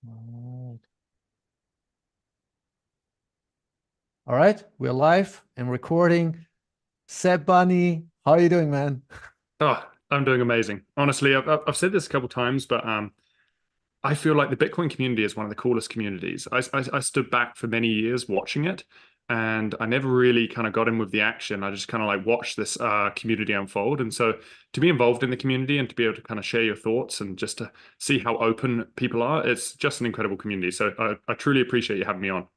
Alright. All right, we're live and recording. Seb Bunny, how are you doing, man? Oh, I'm doing amazing. Honestly, I've said this a couple times, but I feel like the Bitcoin community is one of the coolest communities. I stood back for many years watching it, and I never really kind of got in with the action. I just kind of like watched this community unfold. And so to be involved in the community and to be able to kind of share your thoughts and just to see how open people are, it's just an incredible community. So I truly appreciate you having me on.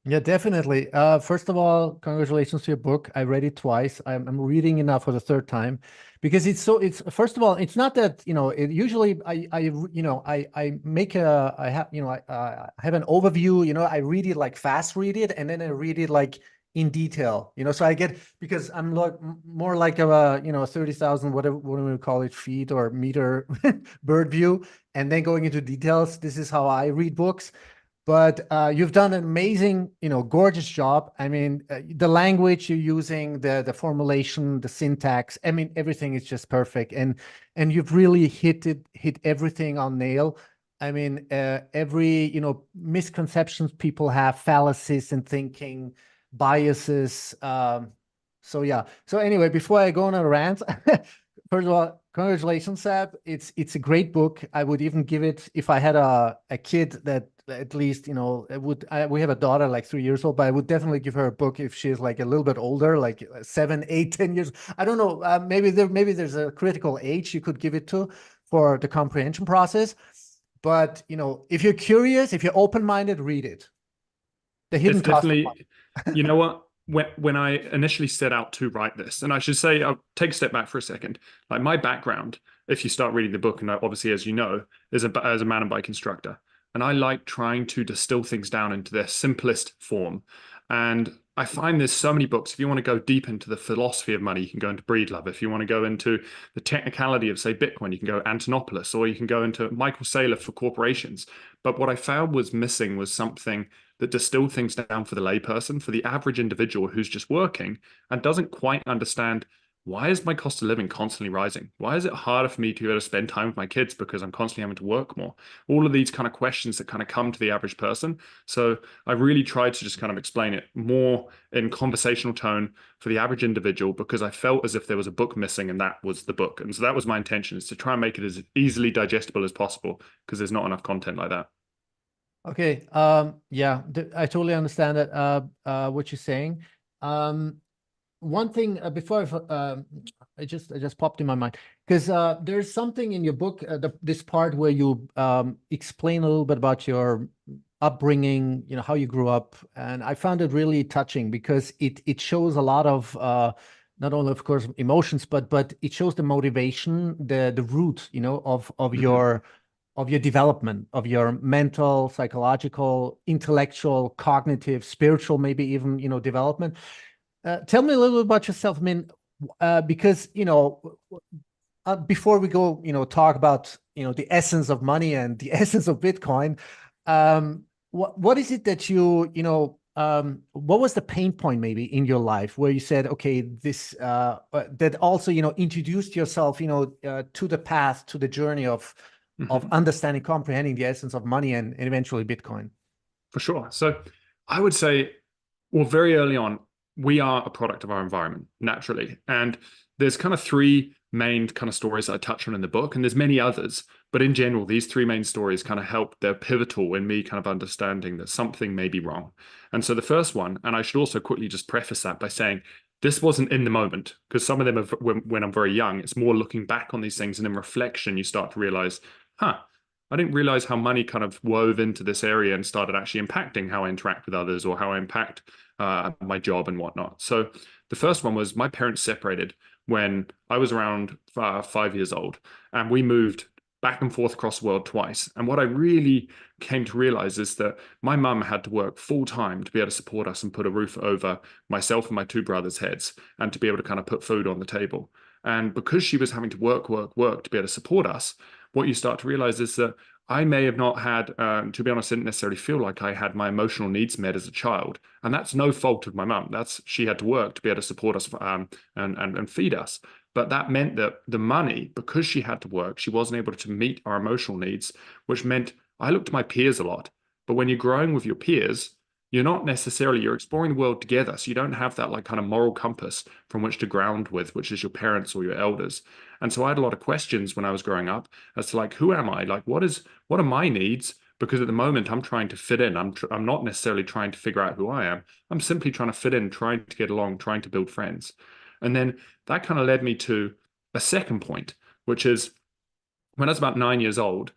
Yeah, definitely. First of all, congratulations to your book. I read it twice. I'm reading it now for the third time because it's first of all, it's not that, usually I make I have, I have an overview, I read it like fast read it and then I read it like in detail, so I get, because I'm like more like a, 30,000, whatever, what do we call it, feet or meter bird view, and then going into details. This is how I read books. But you've done an amazing, gorgeous job. I mean, the language you're using, the formulation, the syntax. I mean, everything is just perfect, and you've really hit everything on nail. I mean, every misconceptions people have, fallacies in thinking, biases. So yeah. So anyway, before I go on a rant, first of all, congratulations, Seb. It's a great book. I would even give it, if I had a kid that at least, we have a daughter like 3 years old, but I would definitely give her a book if she's like a little bit older, like 7, 8, 10 years. I don't know. Maybe there's a critical age you could give it to for the comprehension process. But if you're curious, if you're open-minded, read it. The It's hidden cost of definitely, money. you know what? When I initially set out to write this, and I should say, I'll take a step back for a second. Like my background, if you start reading the book, and obviously, as you know, is as a mountain bike instructor, and I like trying to distill things down into their simplest form. And I find there's so many books. If you want to go deep into the philosophy of money, you can go into Breedlove. If you want to go into the technicality of, say, Bitcoin, you can go Antonopoulos, or you can go into Michael Saylor for corporations. But what I found was missing was something that distill things down for the layperson, for the average individual who's just working and doesn't quite understand, why is my cost of living constantly rising? Why is it harder for me to be able to spend time with my kids because I'm constantly having to work more? All of these kind of questions that kind of come to the average person. So I really tried to just kind of explain it more in conversational tone for the average individual because I felt as if there was a book missing and that was the book. And so that was my intention, is to try and make it as easily digestible as possible because there's not enough content like that. Okay. Yeah, I totally understand that, what you're saying. Um, One thing, before I just popped in my mind, because there's something in your book, this part where you explain a little bit about your upbringing, how you grew up, and I found it really touching because it shows a lot of not only, of course, emotions, but it shows the motivation, the root, of Mhm. your development, of your mental, psychological, intellectual, cognitive, spiritual, maybe even, development. Tell me a little bit about yourself. I mean, because before we go, talk about the essence of money and the essence of Bitcoin. What is it that what was the pain point maybe in your life where you said, okay, this that also introduced yourself to the path, to the journey of Mhm. understanding, comprehending the essence of money and eventually Bitcoin. For sure. So I would say, well, very early on, we are a product of our environment naturally. And there's kind of three main kind of stories that I touch on in the book, and there's many others. But in general, these three main stories kind of help, they're pivotal in me kind of understanding that something may be wrong. And so the first one, and I should also quickly just preface that by saying, this wasn't in the moment, because some of them are when I'm very young. It's more looking back on these things, and in reflection, you start to realize, huh, I didn't realize how money kind of wove into this area and started actually impacting how I interact with others or how I impact my job and whatnot. So the first one was my parents separated when I was around 5 years old, and we moved back and forth across the world twice. And what I really came to realize is that my mum had to work full time to be able to support us and put a roof over myself and my two brothers' heads and to be able to kind of put food on the table. And because she was having to work to be able to support us, what you start to realize is that I may have not had, to be honest, I didn't necessarily feel like I had my emotional needs met as a child, and that's no fault of my mum. That's she had to work to be able to support us and feed us. But that meant that the money, because she had to work, she wasn't able to meet our emotional needs, which meant I look to my peers a lot. But when you're growing with your peers, you're exploring the world together. So you don't have that like kind of moral compass from which to ground with, which is your parents or your elders. And so I had a lot of questions when I was growing up as to like, who am I? Like, what are my needs? Because at the moment I'm trying to fit in. I'm not necessarily trying to figure out who I am. I'm simply trying to fit in, trying to get along, trying to build friends. And then that kind of led me to a second point, which is when I was about 9 years old,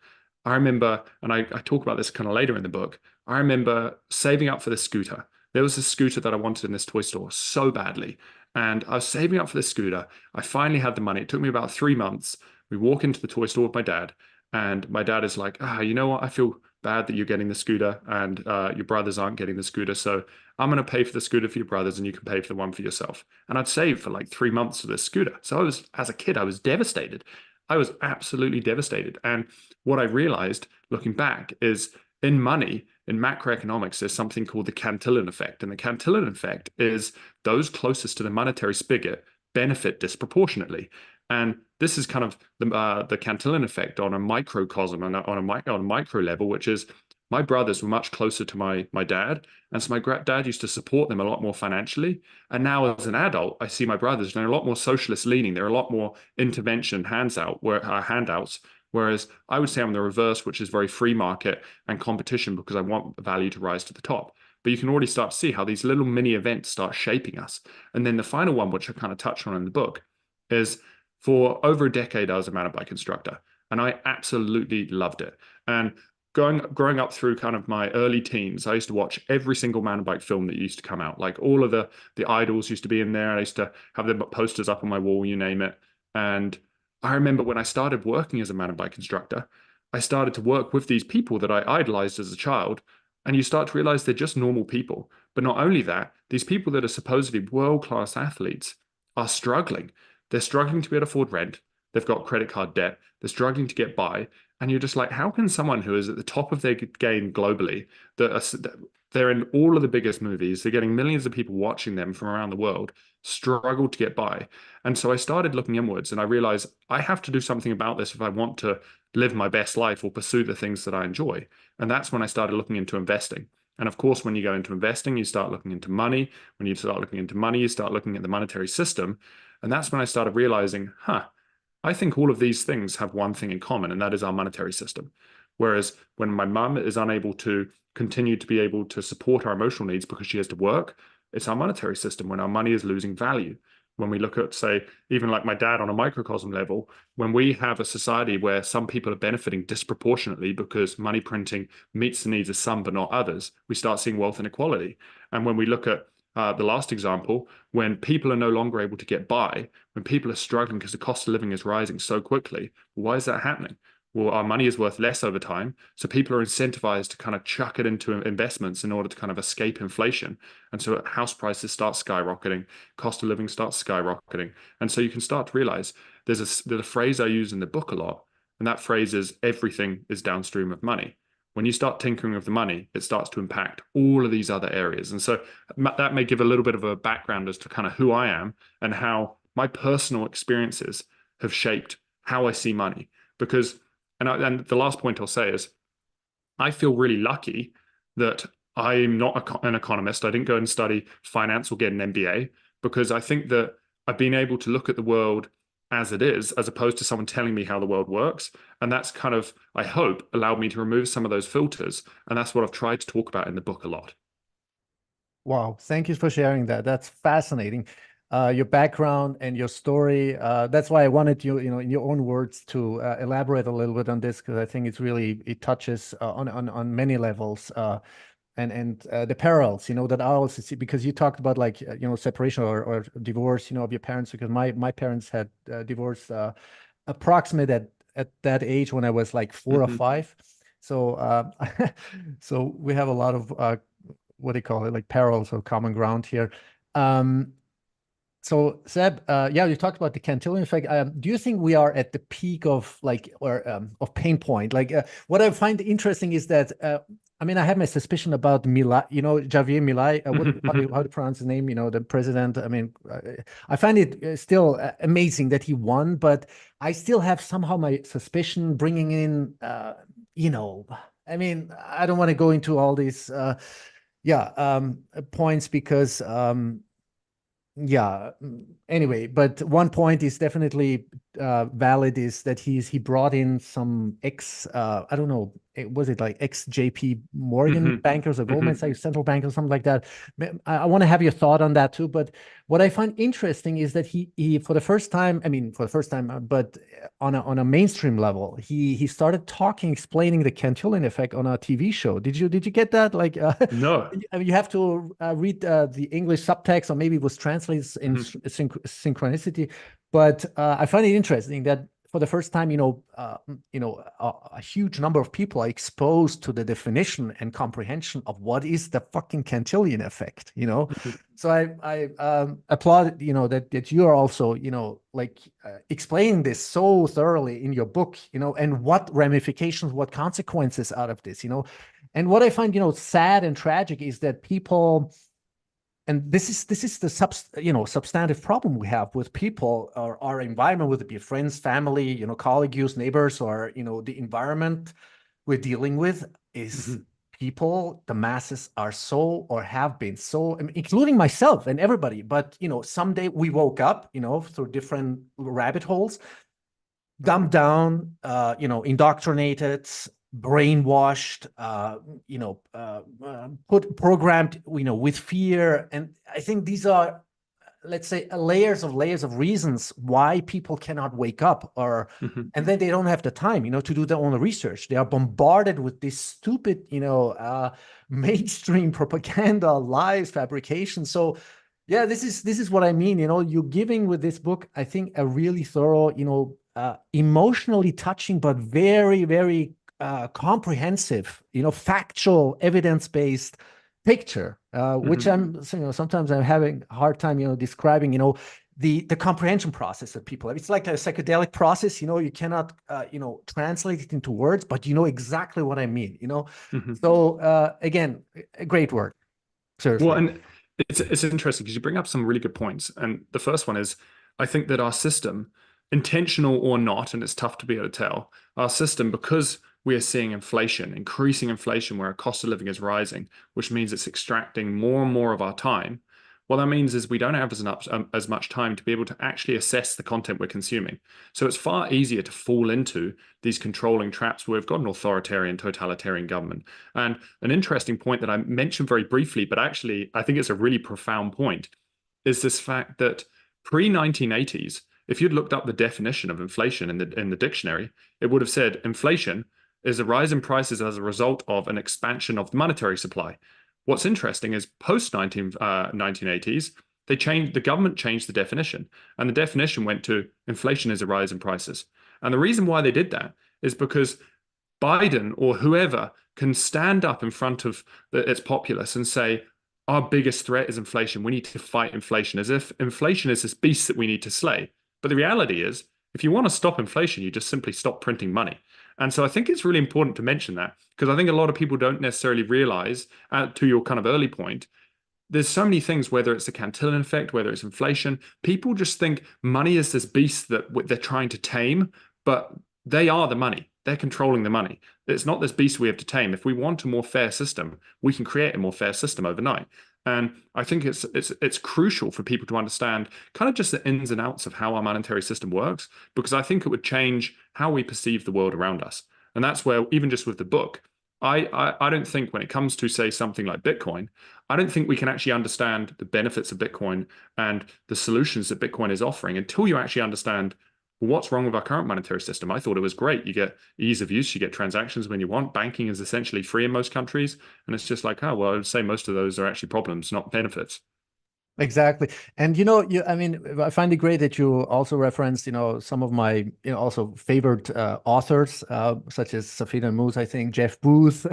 I remember, and I talk about this kind of later in the book, I remember saving up for this scooter. There was a scooter that I wanted in this toy store so badly. And I was saving up for this scooter. I finally had the money. It took me about 3 months. We walk into the toy store with my dad, and my dad is like, you know what? I feel bad that you're getting the scooter and your brothers aren't getting the scooter. So I'm going to pay for the scooter for your brothers and you can pay for the one for yourself. And I'd saved for like 3 months for this scooter. So as a kid, I was devastated. I was absolutely devastated. And what I realized looking back is in money, in macroeconomics, there's something called the Cantillon effect. And the Cantillon effect is those closest to the monetary spigot benefit disproportionately. And this is kind of the Cantillon effect on a microcosm, on a micro level, which is my brothers were much closer to my dad. And so my dad used to support them a lot more financially. And now as an adult, I see my brothers, they're a lot more socialist leaning. They're a lot more intervention handouts. Whereas I would say I'm the reverse, which is very free market and competition because I want the value to rise to the top. But you can already start to see how these little mini events start shaping us. And then the final one, which I kind of touched on in the book, is for over a decade, I was a mountain bike instructor and I absolutely loved it. And growing up through kind of my early teens, I used to watch every single mountain bike film that used to come out. Like all of the idols used to be in there. I used to have the posters up on my wall, you name it. And I remember when I started working as a mountain bike instructor, I started to work with these people that I idolized as a child. And you start to realize they're just normal people. But not only that, these people that are supposedly world-class athletes are struggling. They're struggling to be able to afford rent. They've got credit card debt. They're struggling to get by. And you're just like, how can someone who is at the top of their game globally, they're in all of the biggest movies, they're getting millions of people watching them from around the world, struggle to get by? And so I started looking inwards and I realized I have to do something about this if I want to live my best life or pursue the things that I enjoy. And that's when I started looking into investing. And of course, when you go into investing, you start looking into money. When you start looking into money, you start looking at the monetary system. And that's when I started realizing, I think all of these things have one thing in common, and that is our monetary system. Whereas when my mum is unable to continue to be able to support our emotional needs because she has to work, it's our monetary system when our money is losing value. When we look at, say, even like my dad on a microcosm level, when we have a society where some people are benefiting disproportionately because money printing meets the needs of some but not others, we start seeing wealth inequality. And when we look at the last example, when people are no longer able to get by, when people are struggling because the cost of living is rising so quickly, why is that happening? Well, our money is worth less over time. So people are incentivized to kind of chuck it into investments in order to kind of escape inflation. And so house prices start skyrocketing, cost of living starts skyrocketing. And so you can start to realize there's a phrase I use in the book a lot. And that phrase is everything is downstream of money. When you start tinkering with the money, it starts to impact all of these other areas. And so that may give a little bit of a background as to kind of who I am and how my personal experiences have shaped how I see money. Because, and the last point I'll say is, I feel really lucky that I'm not an economist. I didn't go and study finance or get an MBA because I think that I've been able to look at the world as it is, as opposed to someone telling me how the world works. And that's kind of, I hope, allowed me to remove some of those filters. And that's what I've tried to talk about in the book a lot. Wow, thank you for sharing that. That's fascinating. Your background and your story. That's why I wanted you, in your own words, to elaborate a little bit on this because I think it touches on many levels. And the parallels, that I also see, because you talked about like, separation or divorce, of your parents, because my parents had divorced approximate at that age when I was like 4 or 5. So, so we have a lot of, what do you call it, like parallels or common ground here. So Seb, yeah, you talked about the Cantillon effect. Do you think we are at the peak of of pain point? Like what I find interesting is that I mean, I have my suspicion about Milei, Javier Milei. How to pronounce his name? The president. I mean, I find it still amazing that he won, but I still have somehow my suspicion bringing in, I mean, I don't want to go into all these, points because, yeah. Anyway, but one point is definitely valid is that he brought in some ex I don't know, was it like ex JP Morgan Hmm. bankers or Goldman Hmm. Sachs central bankers, something like that. I want to have your thought on that too. But what I find interesting is that he for the first time, I mean for the first time, but on a mainstream level, he started talking, explaining the Cantillon effect on a TV show. Did you get that? Like No. you have to read the English subtext, or maybe it was translated in Hmm. synchronicity. But I find it interesting that for the first time, a huge number of people are exposed to the definition and comprehension of what is the fucking Cantillon effect. So I applaud that you are also like explaining this so thoroughly in your book, and what ramifications, what consequences out of this. And what I find, sad and tragic is that people, and this is the substantive problem we have with people, or our environment, whether it be friends, family, colleagues, neighbors, or the environment we're dealing with, is Hmm. people, the masses are so, or have been so, I mean, including myself and everybody. But someday we woke up, through different rabbit holes, dumbed down, indoctrinated, brainwashed, put programmed, with fear. And I think these are, let's say, layers of reasons why people cannot wake up, Hmm. and then they don't have the time, to do their own research. They are bombarded with this stupid, mainstream propaganda, lies, fabrication. So yeah, this is what I mean. You're giving with this book, I think, a really thorough, emotionally touching, but very, very comprehensive, factual, evidence-based picture, which Hmm. sometimes I'm having a hard time, describing, the comprehension process that people have. It's like a psychedelic process, you cannot, translate it into words, but you know exactly what I mean. Hmm. So again, a great work, Well, seriously. and it's interesting because you bring up some really good points. And the first one is, I think that our system, intentional or not, and it's tough to be able to tell, our system, because we are seeing inflation, increasing inflation where our cost of living is rising, which means it's extracting more and more of our time. What that means is we don't have as much time to be able to actually assess the content we're consuming. So it's far easier to fall into these controlling traps where we've got an authoritarian, totalitarian government. And an interesting point that I mentioned very briefly, but actually I think it's a really profound point, is this fact that pre-1980s, if you'd looked up the definition of inflation in the dictionary, it would have said inflation is a rise in prices as a result of an expansion of the monetary supply. What's interesting is post 1980s, the government changed the definition, and the definition went to inflation is a rise in prices. And the reason why they did that is because Biden or whoever can stand up in front of its populace and say, our biggest threat is inflation. We need to fight inflation, as if inflation is this beast that we need to slay. But the reality is, if you want to stop inflation, you just simply stop printing money. And so I think it's really important to mention that, because I think a lot of people don't necessarily realize, to your kind of early point, there's so many things, whether it's the Cantillon effect, whether it's inflation, people just think money is this beast that they're trying to tame, but they are the money. They're controlling the money. It's not this beast we have to tame. If we want a more fair system, we can create a more fair system overnight. And I think it's crucial for people to understand kind of just the ins and outs of how our monetary system works, because I think it would change how we perceive the world around us. And that's where, even just with the book, I don't think when it comes to, say, something like Bitcoin, I don't think we can actually understand the benefits of Bitcoin and the solutions that Bitcoin is offering until you actually understand what's wrong with our current monetary system. I thought it was great. You get ease of use, you get transactions when you want. Banking is essentially free in most countries. And it's just like, oh, well, I would say most of those are actually problems, not benefits. Exactly. And I mean, I find it great that you also reference, some of my, also favorite authors, such as Safina Moose, I think, Jeff Booth.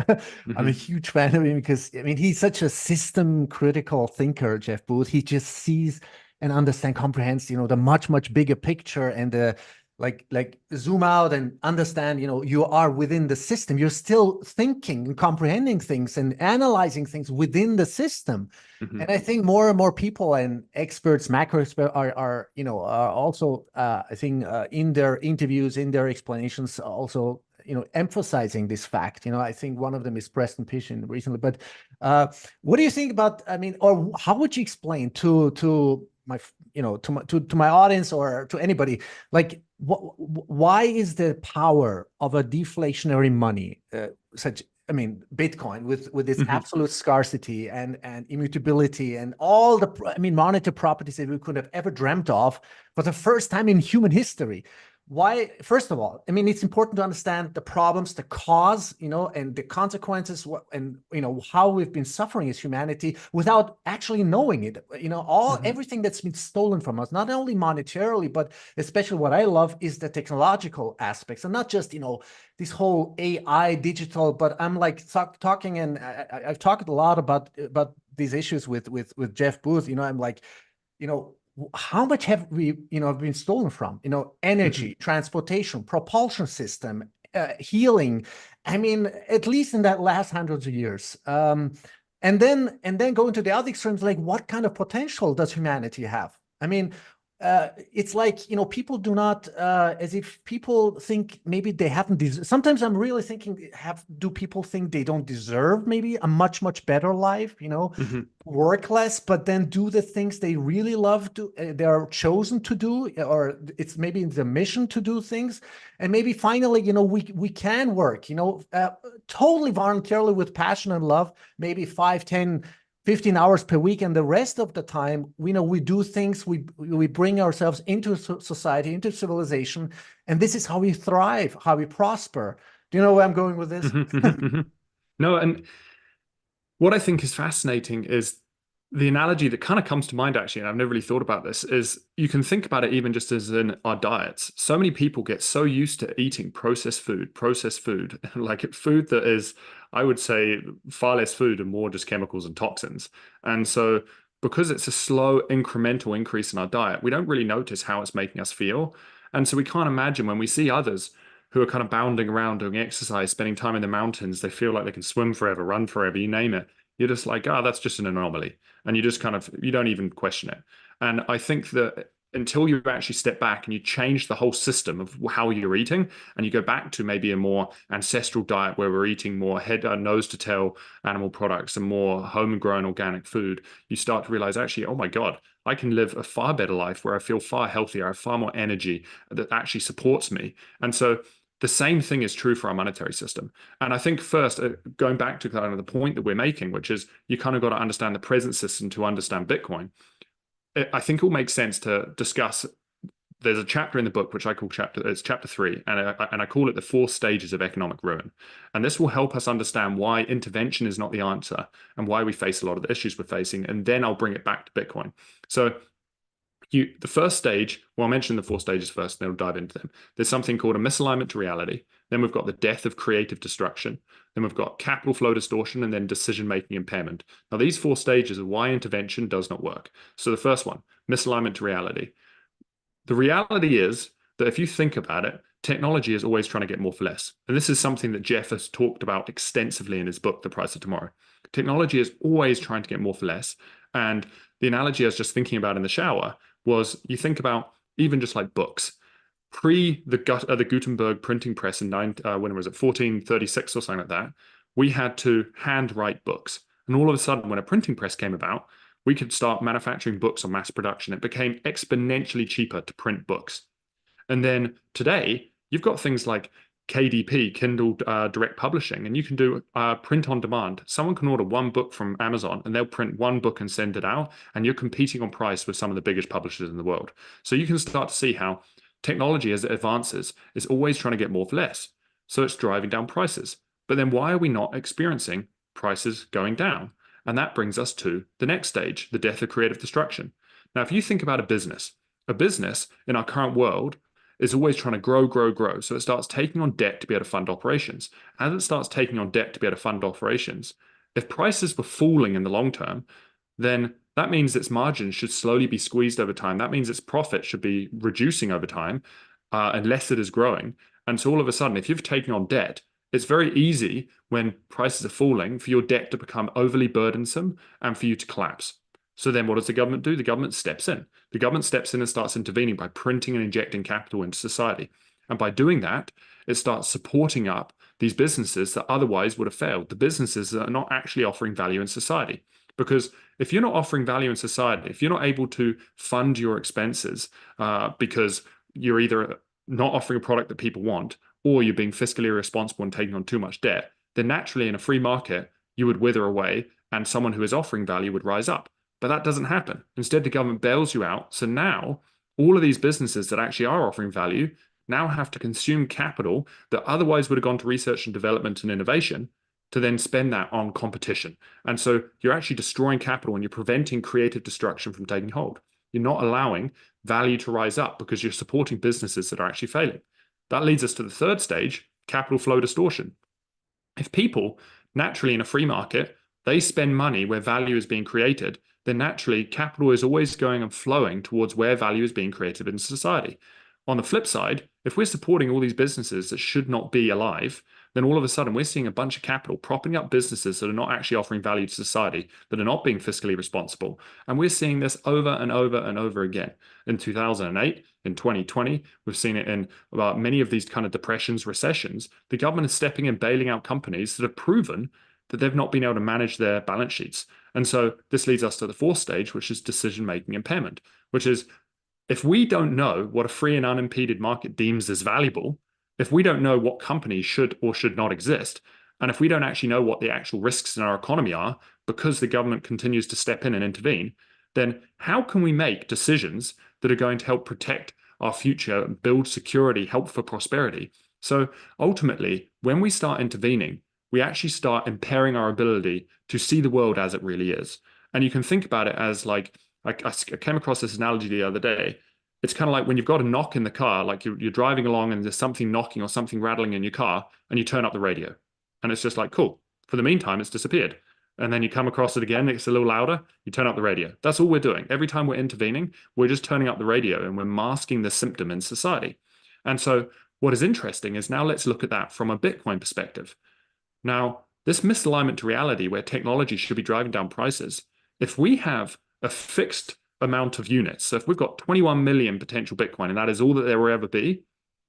I'm a Hmm. huge fan of him because, I mean, he's such a system critical thinker, Jeff Booth. He just sees and comprehends, the much, much bigger picture, and the like zoom out and understand, you are within the system. You're still thinking and comprehending things and analyzing things within the system. Hmm. And I think more and more people and experts, macro experts, are also, I think, in their interviews, in their explanations, also, emphasizing this fact. I think one of them is Preston Pishin recently. But what do you think about? I mean, or how would you explain to my to my audience or to anybody, like why is the power of a deflationary money such? I mean, Bitcoin with its absolute scarcity and immutability and all the monetary properties that we could have ever dreamt of for the first time in human history. Why? First of all, it's important to understand the problems, the cause, and the consequences, and how we've been suffering as humanity without actually knowing it. Everything that's been stolen from us, not only monetarily, but especially what I love is the technological aspects, and not just this whole AI digital. But I'm like talking, and I've talked a lot about these issues with Jeff Booth. I'm like, how much have we been stolen from? Energy, transportation, propulsion system, healing. At least in that last hundreds of years. And then going to the other extremes, like what kind of potential does humanity have? It's like, people do not, as if people think maybe they haven't. Sometimes I'm really thinking, do people think they don't deserve maybe a much, much better life, work less, but then do the things they really love to, they are chosen to do, or it's maybe the mission to do things. And maybe finally, we can work, totally voluntarily with passion and love, maybe 5, 10, 15 hours per week, and the rest of the time, we do things, we bring ourselves into society, into civilization, and this is how we thrive, how we prosper. Do you know where I'm going with this? No, and what I think is fascinating is the analogy that kind of comes to mind, actually, and I've never really thought about this, is you can think about it even just as in our diets. So many people get so used to eating processed food, like food that is, I would say, far less food and more just chemicals and toxins. And so because it's a slow incremental increase in our diet, we don't really notice how it's making us feel. And so we can't imagine when we see others who are kind of bounding around, doing exercise, spending time in the mountains, they feel like they can swim forever, run forever, you name it. You're just like, that's just an anomaly. And you just you don't even question it. And I think that until you actually step back and you change the whole system of how you're eating, and you go back to maybe a more ancestral diet where we're eating more nose to tail animal products and more homegrown organic food, you start to realize, actually, oh my God, I can live a far better life where I feel far healthier, I have far more energy that actually supports me. And so the same thing is true for our monetary system. And I think first, going back to kind of the point that we're making, which is you kind of got to understand the present system to understand Bitcoin. I think it will make sense to discuss. There's a chapter in the book which I call it's chapter 3, and I call it the 4 stages of economic ruin. And this will help us understand why intervention is not the answer and why we face a lot of the issues we're facing. And then I'll bring it back to Bitcoin. So the first stage, well, I'll mention the 4 stages first, then we'll dive into them. There's something called a misalignment to reality. Then we've got the death of creative destruction. Then we've got capital flow distortion, and then decision-making impairment. Now, these 4 stages are why intervention does not work. So the first one, misalignment to reality. The reality is that if you think about it, technology is always trying to get more for less. And this is something that Jeff has talked about extensively in his book, The Price of Tomorrow. Technology is always trying to get more for less. And the analogy I was just thinking about in the shower was, you think about even just like books. Pre the Gutenberg printing press in when was it, 1436 or something like that, we had to handwrite books. And all of a sudden, when a printing press came about, we could start manufacturing books on mass production. It became exponentially cheaper to print books. And then today, you've got things like KDP, Kindle Direct Publishing, and you can do print on demand. Someone can order 1 book from Amazon and they'll print 1 book and send it out, and you're competing on price with some of the biggest publishers in the world. So you can start to see how technology, as it advances, is always trying to get more for less. So it's driving down prices. But then why are we not experiencing prices going down? And that brings us to the next stage, the death of creative destruction. Now, if you think about a business in our current world is always trying to grow, grow, grow. So it starts taking on debt to be able to fund operations. As it starts taking on debt to be able to fund operations, if prices were falling in the long term, then that means its margins should slowly be squeezed over time. That means its profit should be reducing over time unless it is growing. And so all of a sudden, if you've taken on debt, it's very easy when prices are falling for your debt to become overly burdensome and for you to collapse. So then what does the government do? The government steps in. The government steps in and starts intervening by printing and injecting capital into society. And by doing that, it starts supporting up these businesses that otherwise would have failed, the businesses that are not actually offering value in society. Because if you're not offering value in society, if you're not able to fund your expenses because you're either not offering a product that people want, or you're being fiscally irresponsible and taking on too much debt, then naturally in a free market, you would wither away and someone who is offering value would rise up. But that doesn't happen. Instead, the government bails you out. So now all of these businesses that actually are offering value now have to consume capital that otherwise would have gone to research and development and innovation to then spend that on competition. And so you're actually destroying capital and you're preventing creative destruction from taking hold. You're not allowing value to rise up because you're supporting businesses that are actually failing. That leads us to the third stage, capital flow distortion. If people naturally in a free market, they spend money where value is being created, then naturally capital is always going and flowing towards where value is being created in society. On the flip side, if we're supporting all these businesses that should not be alive, then all of a sudden we're seeing a bunch of capital propping up businesses that are not actually offering value to society, that are not being fiscally responsible. And we're seeing this over and over and over again. In 2008, in 2020, we've seen it in many of these kind of depressions, recessions. The government is stepping in, bailing out companies that have proven that they've not been able to manage their balance sheets. And so this leads us to the fourth stage, which is decision-making impairment, which is if we don't know what a free and unimpeded market deems as valuable, if we don't know what companies should or should not exist, and if we don't actually know what the actual risks in our economy are because the government continues to step in and intervene, then how can we make decisions that are going to help protect our future, build security, help for prosperity? So ultimately, when we start intervening, we actually start impairing our ability to see the world as it really is. And you can think about it as like, I came across this analogy the other day. It's kind of like when you've got a knock in the car, like you're driving along and there's something knocking or something rattling in your car, and you turn up the radio. And it's just like, cool. For the meantime, it's disappeared. And then you come across it again, it's a little louder, you turn up the radio. That's all we're doing. Every time we're intervening, we're just turning up the radio and we're masking the symptom in society. And so what is interesting is now let's look at that from a Bitcoin perspective. Now, this misalignment to reality where technology should be driving down prices, if we have a fixed amount of units, so if we've got 21 million potential Bitcoin and that is all that there will ever be,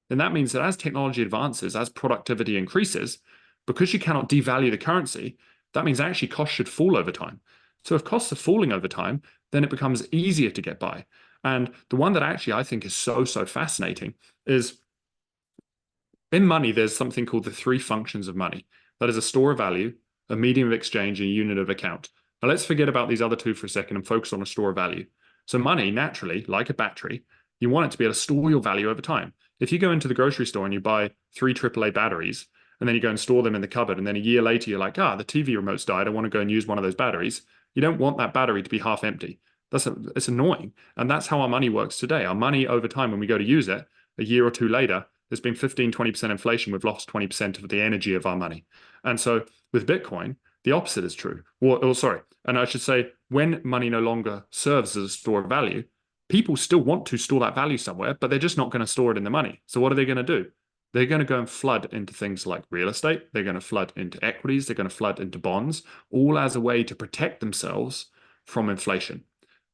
then that means that as technology advances, as productivity increases, because you cannot devalue the currency, that means actually costs should fall over time. So if costs are falling over time, then it becomes easier to get by. And the one that actually I think is so fascinating is in money, there's something called the three functions of money. That is a store of value, a medium of exchange, and a unit of account. Now let's forget about these other two for a second and focus on a store of value. So money, naturally, like a battery, you want it to be able to store your value over time. If you go into the grocery store and you buy 3 AAA batteries, and then you go and store them in the cupboard, and then a year later you're like, the TV remote's died, I want to go and use one of those batteries. You don't want that battery to be half empty. It's annoying. And that's how our money works today. Our money over time, when we go to use it, a year or two later, there's been 15-20% inflation. We've lost 20% of the energy of our money. And so with Bitcoin, the opposite is true. And I should say, when money no longer serves as a store of value, people still want to store that value somewhere, but they're just not going to store it in the money. So what are they going to do? They're going to go and flood into things like real estate. They're going to flood into equities. They're going to flood into bonds, all as a way to protect themselves from inflation.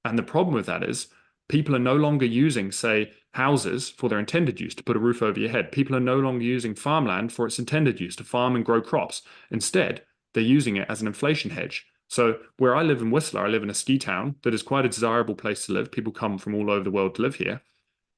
And the problem with that is people are no longer using, say, houses for their intended use to put a roof over your head. People are no longer using farmland for its intended use to farm and grow crops. Instead, they're using it as an inflation hedge. So where I live in Whistler, I live in a ski town that is quite a desirable place to live. People come from all over the world to live here.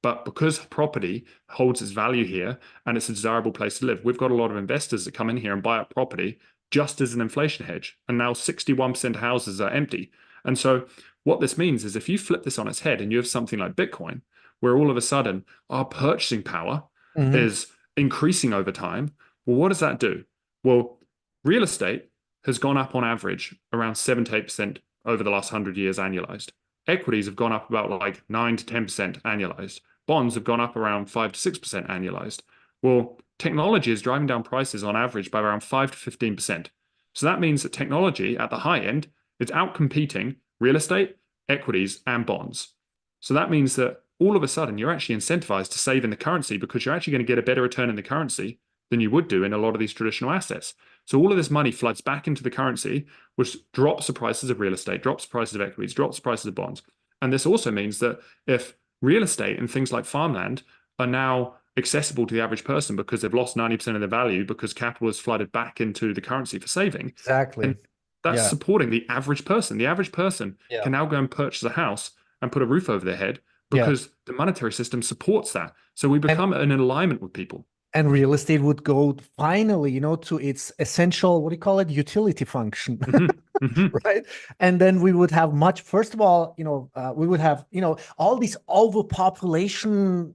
But because property holds its value here and it's a desirable place to live, we've got a lot of investors that come in here and buy up property just as an inflation hedge. And now 61% of houses are empty. And so what this means is if you flip this on its head and you have something like Bitcoin, where all of a sudden our purchasing power is increasing over time, well, what does that do? Well, real estate has gone up on average around 7 to 8% over the last 100 years annualized. Equities have gone up about like 9 to 10% annualized. Bonds have gone up around 5 to 6% annualized. Well, technology is driving down prices on average by around 5 to 15%. So that means that technology at the high end is outcompeting real estate, equities, and bonds. So that means that all of a sudden you're actually incentivized to save in the currency because you're actually going to get a better return in the currency than you would do in a lot of these traditional assets. So all of this money floods back into the currency, which drops the prices of real estate, drops the prices of equities, drops the prices of bonds. And this also means that if real estate and things like farmland are now accessible to the average person because they've lost 90% of their value because capital has flooded back into the currency for saving. Exactly. And that's Yeah. supporting the average person. The average person Yeah. can now go and purchase a house and put a roof over their head Yeah. because the monetary system supports that. So we And become in alignment with people. and real estate would go finally, to its essential, what do you call it, utility function. Hmm. Hmm. Right. And then we would have much, first of all, we would have, all these overpopulation,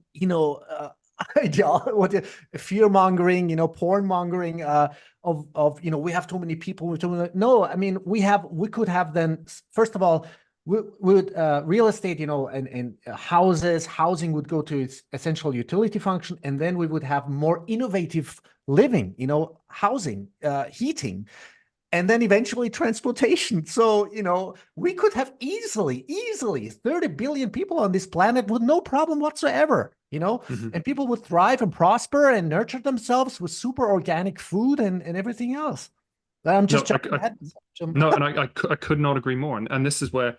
what fear mongering, porn mongering, of we have too many people. No, I mean, we could have then, first of all, we would real estate, and housing would go to its essential utility function, and then we would have more innovative living, housing, heating, and then eventually transportation. So, we could have easily 30 billion people on this planet with no problem whatsoever, Hmm. and people would thrive and prosper and nurture themselves with super organic food and everything else. I'm just No, jumping ahead. no, and I could not agree more. And this is where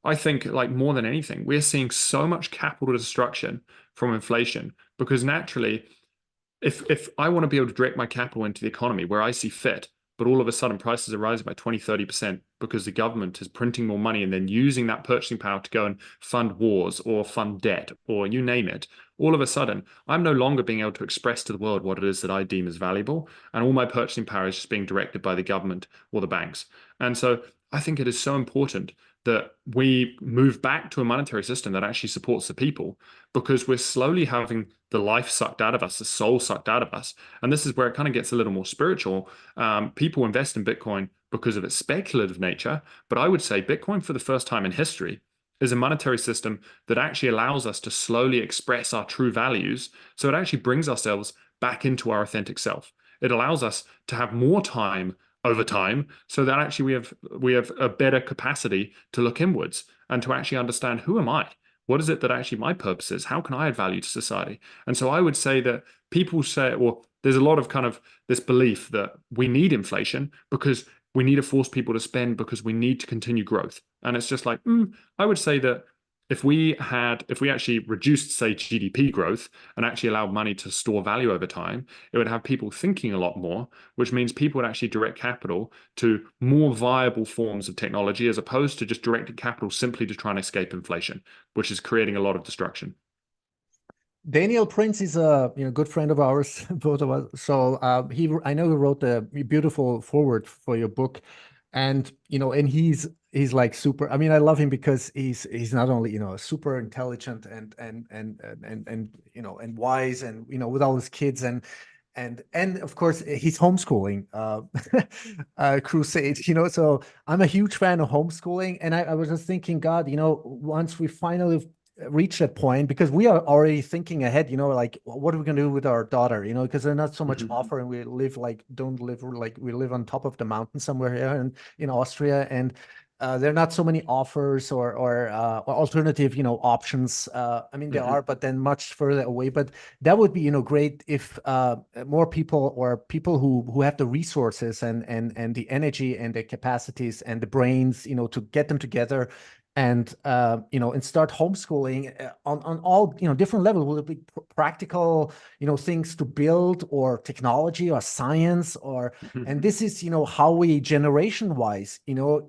I think, like more than anything, we're seeing so much capital destruction from inflation because naturally, if I want to be able to direct my capital into the economy where I see fit, but all of a sudden prices are rising by 20, 30% because the government is printing more money and then using that purchasing power to go and fund wars or fund debt or you name it, all of a sudden I'm no longer being able to express to the world what it is that I deem as valuable. And all my purchasing power is just being directed by the government or the banks. And so I think it is so important that we move back to a monetary system that actually supports the people because we're slowly having the life sucked out of us, the soul sucked out of us. And this is where it kind of gets a little more spiritual. People invest in Bitcoin because of its speculative nature, but I would say Bitcoin, for the first time in history, is a monetary system that actually allows us to slowly express our true values. So it actually brings ourselves back into our authentic self. It allows us to have more time over time so that actually we have a better capacity to look inwards and to actually understand, who am I? What is it that actually my purpose is? How can I add value to society? And so I would say that people say, well, there's a lot of kind of this belief that we need inflation because we need to force people to spend because we need to continue growth. And it's just like, I would say that if we actually reduced, say, GDP growth and actually allowed money to store value over time, it would have people thinking a lot more, which means people would actually direct capital to more viable forms of technology as opposed to just directing capital simply to try and escape inflation, which is creating a lot of destruction. Daniel Prince is a good friend of ours, both of us. So I know he wrote a beautiful forward for your book, and and he's like super. I mean, I love him because he's not only super intelligent and wise, and with all his kids, and of course he's homeschooling crusade. So I'm a huge fan of homeschooling, and I was just thinking, God, once we finally reach that point, because we are already thinking ahead, like what are we going to do with our daughter, because there's not so much Mhm. offer, and we don't live like we live on top of the mountain somewhere here in Austria, and there are not so many offers or alternative options. I mean, there Mhm. are, but then much further away. But that would be great if more people, or people who have the resources and the energy and the capacities and the brains, to get them together and start homeschooling on all different levels. Will it be practical things to build, or technology, or science, or Mhm. and this is how we generation wise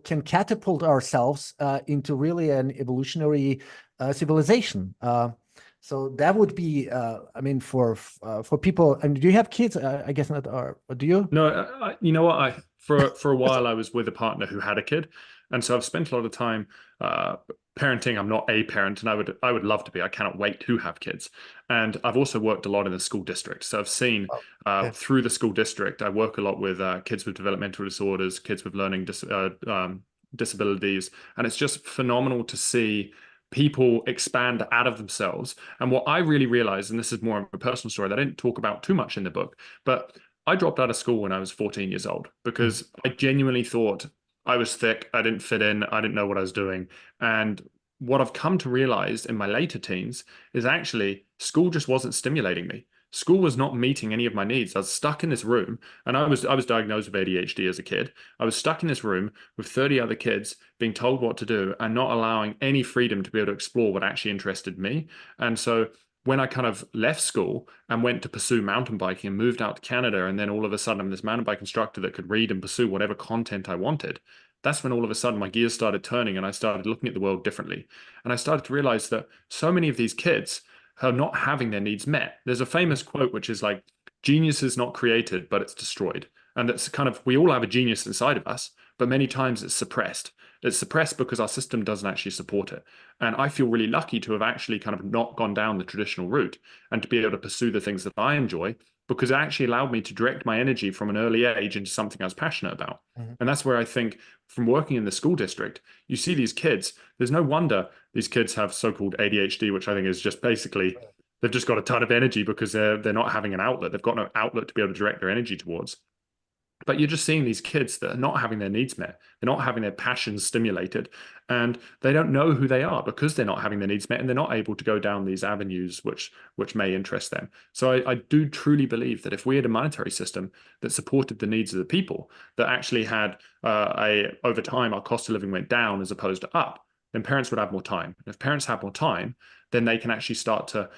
can catapult ourselves into really an evolutionary civilization. So that would be I mean, for people. And do you have kids? I guess not. Or do you? No, you know what? For a while I was with a partner who had a kid, and so I've spent a lot of time uh, parenting. I'm not a parent, and I would love to be. I cannot wait to have kids. And I've also worked a lot in the school district, so I've seen Oh, yeah. through the school district. I work a lot with kids with developmental disorders, kids with learning disabilities, and it's just phenomenal to see people expand out of themselves. And what I really realized, and this is more of a personal story that I didn't talk about too much in the book, but I dropped out of school when I was 14 years old Mm. because I genuinely thought I was thick, I didn't fit in, I didn't know what I was doing. And what I've come to realize in my later teens is actually school just wasn't stimulating me. School was not meeting any of my needs. I was stuck in this room, and I was diagnosed with ADHD as a kid. I was stuck in this room with 30 other kids being told what to do and not allowing any freedom to be able to explore what actually interested me. And so when I kind of left school and went to pursue mountain biking and moved out to Canada, and then all of a sudden I'm this mountain bike instructor that could read and pursue whatever content I wanted. That's when all of a sudden my gears started turning and I started looking at the world differently. And I started to realize that so many of these kids are not having their needs met. There's a famous quote which is like, genius is not created, but it's destroyed. And that's kind of, we all have a genius inside of us, but many times it's suppressed. It's suppressed because our system doesn't actually support it. And I feel really lucky to have actually kind of not gone down the traditional route and to be able to pursue the things that I enjoy, because it actually allowed me to direct my energy from an early age into something I was passionate about. And that's where I think, from working in the school district, you see these kids, there's no wonder these kids have so-called ADHD, which I think is just basically, they've just got a ton of energy because they're not having an outlet. They've got no outlet to be able to direct their energy towards. But you're just seeing these kids that are not having their needs met. They're not having their passions stimulated, and they don't know who they are because they're not having their needs met, and they're not able to go down these avenues which may interest them. So I do truly believe that if we had a monetary system that supported the needs of the people, that actually had over time our cost of living went down as opposed to up, then parents would have more time. And if parents have more time, then they can actually start to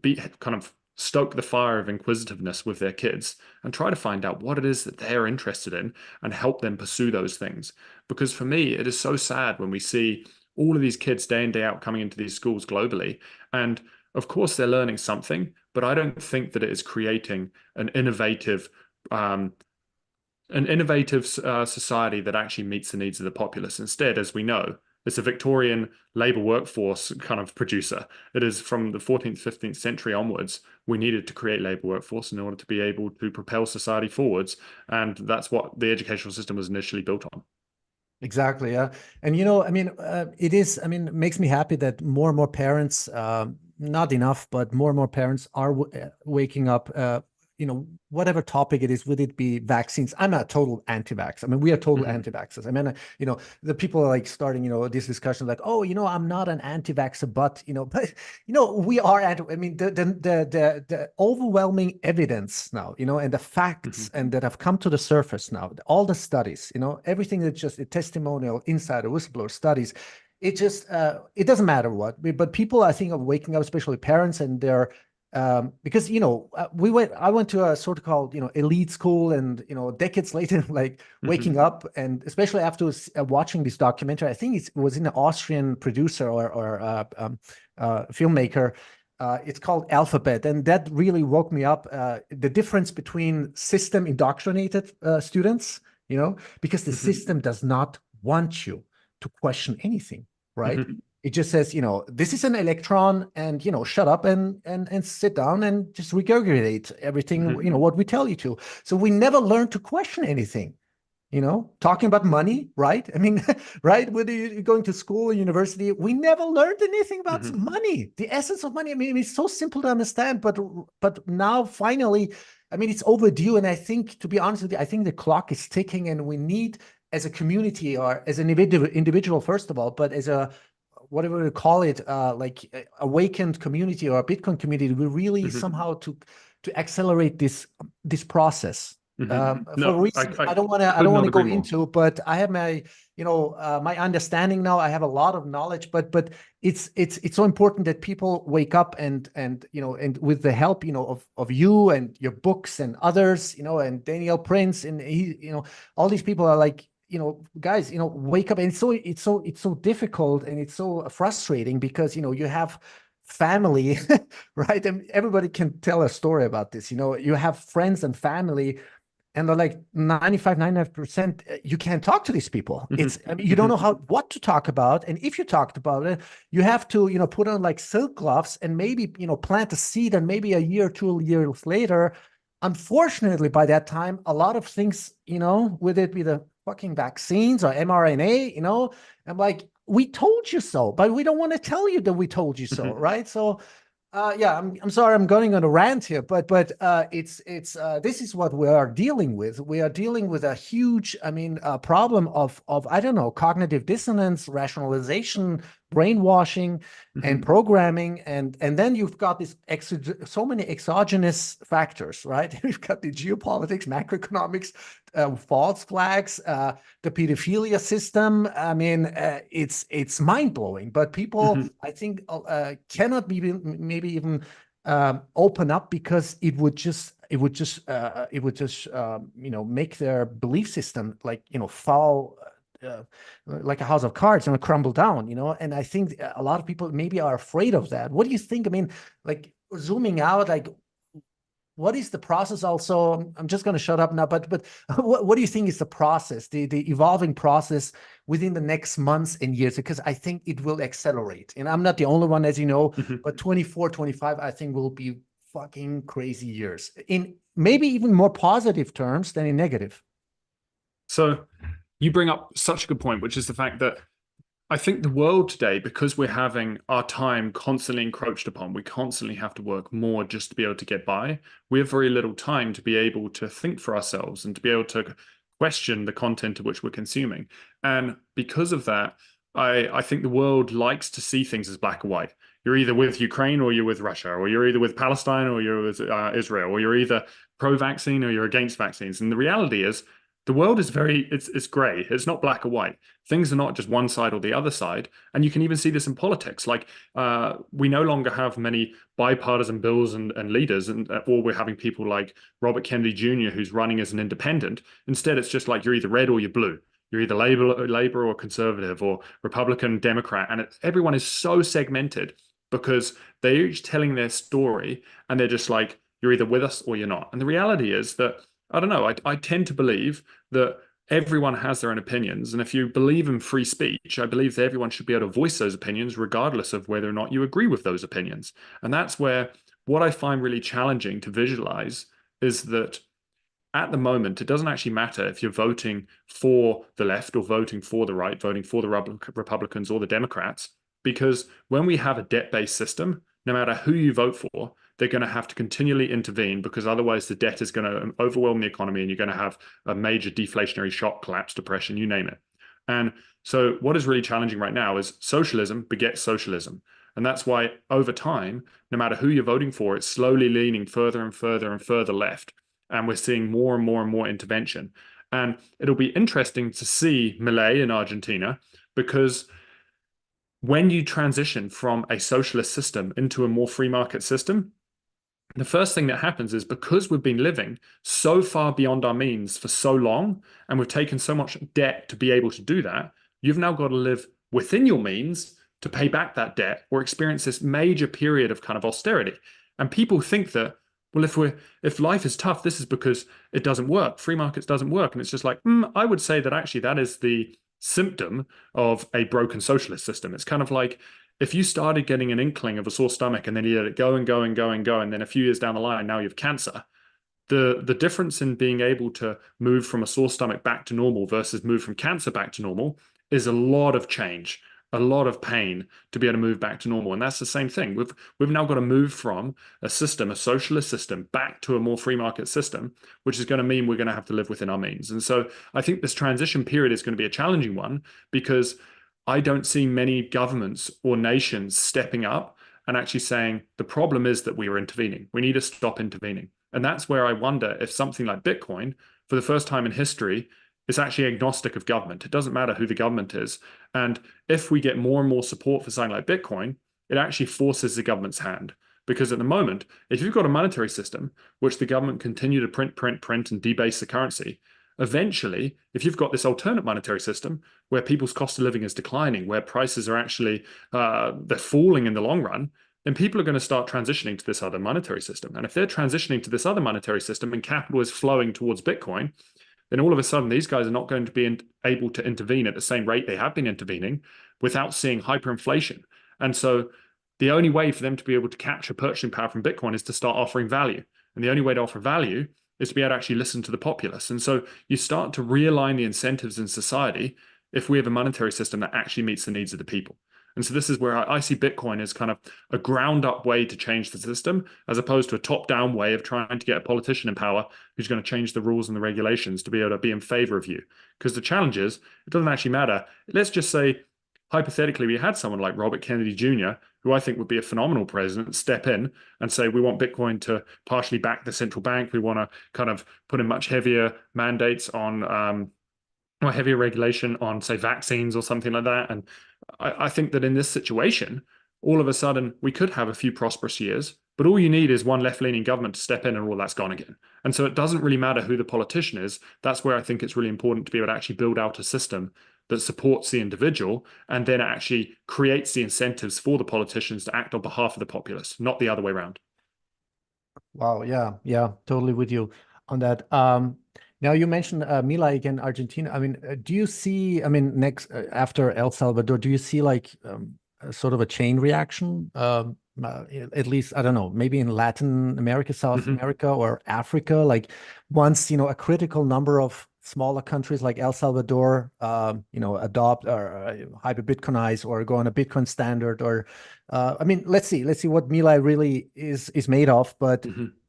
be kind of stoke the fire of inquisitiveness with their kids and try to find out what it is that they're interested in and help them pursue those things. Because for me, it is so sad when we see all of these kids day in, day out coming into these schools globally. And of course, they're learning something, but I don't think that it is creating an innovative society that actually meets the needs of the populace. Instead, as we know, it's a Victorian labor workforce kind of producer. It is from the 14th, 15th century onwards, we needed to create labor workforce in order to be able to propel society forwards. And that's what the educational system was initially built on. Exactly. Yeah. And, I mean, it makes me happy that more and more parents, not enough, but more and more parents are waking up, whatever topic it is, would it be vaccines? I'm a total anti-vax. I mean, we are total anti-vaxxers. I mean, the people are like starting, this discussion like, oh, I'm not an anti-vaxxer, but, we are I mean, the overwhelming evidence now, and the facts and that have come to the surface now, all the studies, everything that's just a testimonial, insider, whistleblower studies, it just, it doesn't matter what, but people, I think, are waking up, especially parents, and they're, because I went to a sort of called elite school, and decades later, like waking up, and especially after watching this documentary, I think it was in an Austrian producer or filmmaker. It's called Alphabet, and that really woke me up. The difference between system indoctrinated students, because the system does not want you to question anything, right? It just says, this is an electron, and, shut up and sit down and just regurgitate everything, what we tell you to. So we never learn to question anything, talking about money, right? I mean, right? Whether you're going to school or university, we never learned anything about money, the essence of money. I mean, it's so simple to understand, but now finally, I mean, it's overdue. And I think, to be honest with you, I think the clock is ticking, and we need, as a community or as an individual, first of all, but as a, whatever we call it, like awakened community or a Bitcoin community, we really somehow to accelerate this process. For reasons I don't want to go into, but I have my my understanding now. I have a lot of knowledge, but it's so important that people wake up and and with the help of you and your books and others, and Daniel Prince, and he, all these people are like, guys, wake up. And it's so difficult, and it's so frustrating, because you have family, right? And everybody can tell a story about this. You have friends and family, and they're like 99% you can't talk to these people. It's, I mean, you don't know what to talk about, and if you talked about it, you have to put on like silk gloves and maybe plant a seed, and maybe a year or 2 years later, unfortunately, by that time, a lot of things, whether it be the fucking vaccines or mRNA, I'm like, we told you so, but we don't want to tell you that we told you so, right? So, yeah, I'm sorry, I'm going on a rant here, but it's this is what we are dealing with. We are dealing with a huge, problem of I don't know, cognitive dissonance, rationalization, brainwashing and Mhm. programming, and then you've got this so many exogenous factors, right? You've got the geopolitics, macroeconomics, false flags, the pedophilia system. I mean, it's mind blowing. But people, Mhm. I think, cannot be maybe even open up, because make their belief system like, fall, like a house of cards, and crumble down. And I think a lot of people maybe are afraid of that. What do you think? I mean, like, zooming out, like, what is the process also? I'm just going to shut up now, but what do you think is the process, the evolving process within the next months and years? Because I think it will accelerate, and I'm not the only one, as you know, Mhm. but 24, 25, I think, will be fucking crazy years, in maybe even more positive terms than in negative. So you bring up such a good point, which is the fact that I think the world today, because we're having our time constantly encroached upon, we constantly have to work more just to be able to get by. We have very little time to be able to think for ourselves and to be able to question the content of which we're consuming. And because of that, I think the world likes to see things as black or white. You're either with Ukraine or you're with Russia, or you're either with Palestine or you're with Israel, or you're either pro-vaccine or you're against vaccines. And the reality is, the world is it's gray. It's not black or white. Things are not just one side or the other side. And you can even see this in politics. Like, we no longer have many bipartisan bills and leaders, or we're having people like Robert Kennedy Jr., who's running as an independent. Instead, it's just like you're either red or you're blue. You're either Labor or conservative, or Republican, Democrat. And everyone is so segmented because they're each telling their story, and they're just like, you're either with us or you're not. And the reality is that, I don't know, I tend to believe that everyone has their own opinions. And if you believe in free speech, I believe that everyone should be able to voice those opinions regardless of whether or not you agree with those opinions. And that's where what I find really challenging to visualize is that at the moment, it doesn't actually matter if you're voting for the left or voting for the right, voting for the Republicans or the Democrats, because when we have a debt-based system, no matter who you vote for, they're going to have to continually intervene, because otherwise the debt is going to overwhelm the economy and you're going to have a major deflationary shock, collapse, depression, you name it. And so what is really challenging right now is socialism begets socialism. And that's why over time, no matter who you're voting for, it's slowly leaning further and further and further left. And we're seeing more and more and more intervention. And it'll be interesting to see Milei in Argentina, because when you transition from a socialist system into a more free market system, the first thing that happens is, because we've been living so far beyond our means for so long, and we've taken so much debt to be able to do that, you've now got to live within your means to pay back that debt, or experience this major period of kind of austerity. And people think that, well, if life is tough, this is because it doesn't work. Free markets doesn't work. And it's just like, I would say that actually that is the symptom of a broken socialist system. It's kind of like, if you started getting an inkling of a sore stomach and then you let it go and go and go and go, and then a few years down the line, now you have cancer, the difference in being able to move from a sore stomach back to normal versus move from cancer back to normal is a lot of change, a lot of pain to be able to move back to normal. And that's the same thing. We've now got to move from a system, a socialist system, back to a more free market system, which is going to mean we're going to have to live within our means. And so I think this transition period is going to be a challenging one, because I don't see many governments or nations stepping up and actually saying, the problem is that we are intervening. We need to stop intervening. And that's where I wonder if something like Bitcoin, for the first time in history, is actually agnostic of government. It doesn't matter who the government is. And if we get more and more support for something like Bitcoin, it actually forces the government's hand. Because at the moment, if you've got a monetary system which the government continue to print, and debase the currency, eventually, if you've got this alternate monetary system where people's cost of living is declining, where prices are actually they're falling in the long run, then people are going to start transitioning to this other monetary system. And if they're transitioning to this other monetary system and capital is flowing towards Bitcoin, then all of a sudden these guys are not going to be able to intervene at the same rate they have been intervening without seeing hyperinflation. And so the only way for them to be able to capture purchasing power from Bitcoin is to start offering value. And the only way to offer value is to be able to actually listen to the populace. And so you start to realign the incentives in society if we have a monetary system that actually meets the needs of the people. And so this is where I see Bitcoin as kind of a ground up way to change the system, as opposed to a top down way of trying to get a politician in power who's going to change the rules and the regulations to be able to be in favor of you. Because the challenge is, it doesn't actually matter. Let's just say hypothetically, we had someone like Robert Kennedy Jr., who I think would be a phenomenal president, step in and say, we want Bitcoin to partially back the central bank. We want to kind of put in much heavier mandates on, or heavier regulation on, say, vaccines or something like that. And I think that in this situation, all of a sudden, we could have a few prosperous years, but all you need is one left-leaning government to step in and all that's gone again. And so it doesn't really matter who the politician is. That's where I think it's really important to be able to actually build out a system that supports the individual and then actually creates the incentives for the politicians to act on behalf of the populace, not the other way around. Wow. Yeah, totally with you on that. Now you mentioned Mila again, Argentina. I mean, do you see, I mean, next after El Salvador, do you see like a sort of a chain reaction? At least, I don't know, maybe in Latin America, South America, or Africa, like once, a critical number of smaller countries like El Salvador, adopt or hyper Bitcoinize or go on a Bitcoin standard, or I mean, let's see what Mila really is made of. But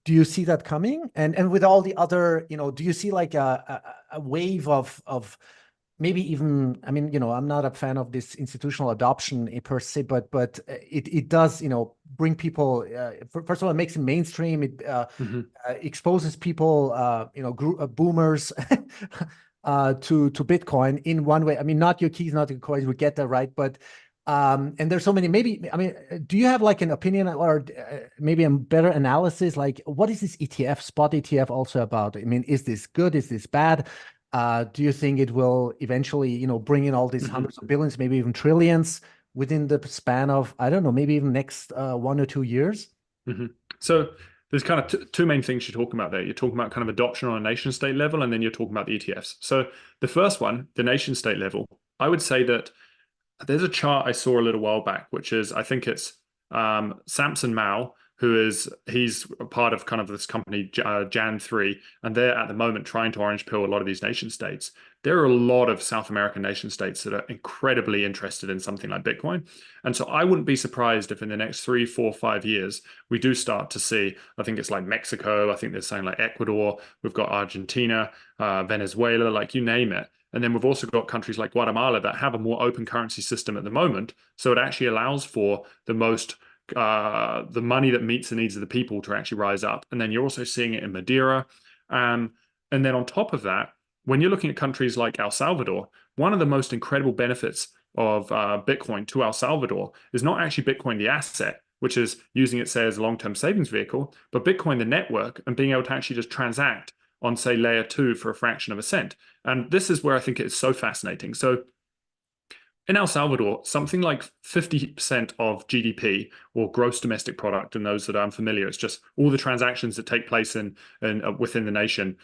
do you see that coming? And with all the other, do you see like a wave of maybe even, I mean, I'm not a fan of this institutional adoption per se, but it does, bring people, first of all, it makes it mainstream. It exposes people, boomers to Bitcoin in one way. I mean, not your keys, not your coins, we get that, right? But and there's so many, maybe, I mean, do you have like an opinion or maybe a better analysis? Like, what is this ETF, spot ETF also about? I mean, is this good? Is this bad? Do you think it will eventually, bring in all these hundreds of billions, maybe even trillions within the span of, I don't know, maybe even next 1 or 2 years? So there's kind of two main things you're talking about there. You're talking about kind of adoption on a nation state level, and then you're talking about the ETFs. So the first one, the nation state level, I would say that there's a chart I saw a little while back, which is, I think it's Samson Mao, he's a part of kind of this company, Jan3, and they're at the moment trying to orange pill a lot of these nation states. There are a lot of South American nation states that are incredibly interested in something like Bitcoin. And so I wouldn't be surprised if in the next 3, 4, 5 years, we do start to see, I think it's like Mexico, I think there's something like Ecuador, we've got Argentina, Venezuela, like you name it. And then we've also got countries like Guatemala that have a more open currency system at the moment. So it actually allows for the money that meets the needs of the people to actually rise up. And then you're also seeing it in Madeira. And then on top of that, when you're looking at countries like El Salvador, one of the most incredible benefits of Bitcoin to El Salvador is not actually Bitcoin, the asset, which is using it, say, as a long-term savings vehicle, but Bitcoin, the network, and being able to actually just transact on, say, layer 2 for a fraction of a cent. And this is where I think it is so fascinating. So in El Salvador, something like 50% of GDP, or gross domestic product, and those that are unfamiliar, it's just all the transactions that take place within the nation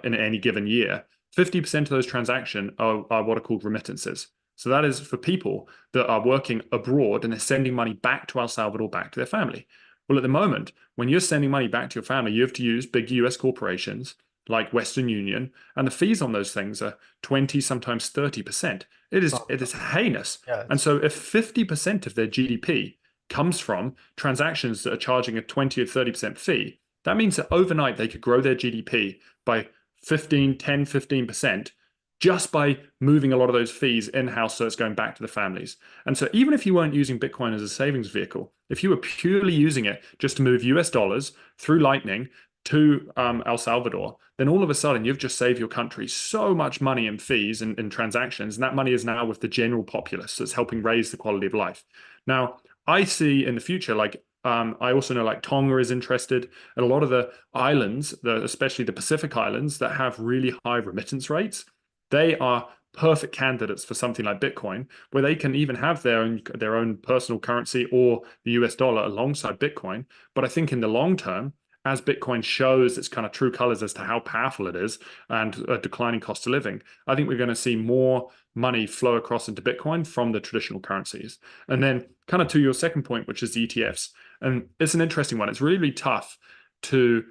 in any given year. 50% of those transactions are what are called remittances. So that is for people that are working abroad and they're sending money back to El Salvador, back to their family. Well, at the moment, when you're sending money back to your family, you have to use big US corporations like Western Union, and the fees on those things are 20, sometimes 30%. It is heinous. Yeah, and so if 50% of their GDP comes from transactions that are charging a 20 or 30% fee, that means that overnight they could grow their GDP by 15% just by moving a lot of those fees in-house, so it's going back to the families. And so even if you weren't using Bitcoin as a savings vehicle, if you were purely using it just to move US dollars through Lightning to El Salvador, then all of a sudden you've just saved your country so much money in fees and in transactions, and that money is now with the general populace. So it's helping raise the quality of life. Now, I see in the future, like I also know like Tonga is interested, and a lot of the islands, especially the Pacific Islands that have really high remittance rates, they are perfect candidates for something like Bitcoin, where they can even have their own personal currency or the US dollar alongside Bitcoin. But I think in the long term, as Bitcoin shows its kind of true colors as to how powerful it is and a declining cost of living, I think we're going to see more money flow across into Bitcoin from the traditional currencies. And then kind of to your second point, which is the ETFs. And it's an interesting one. It's really, really tough to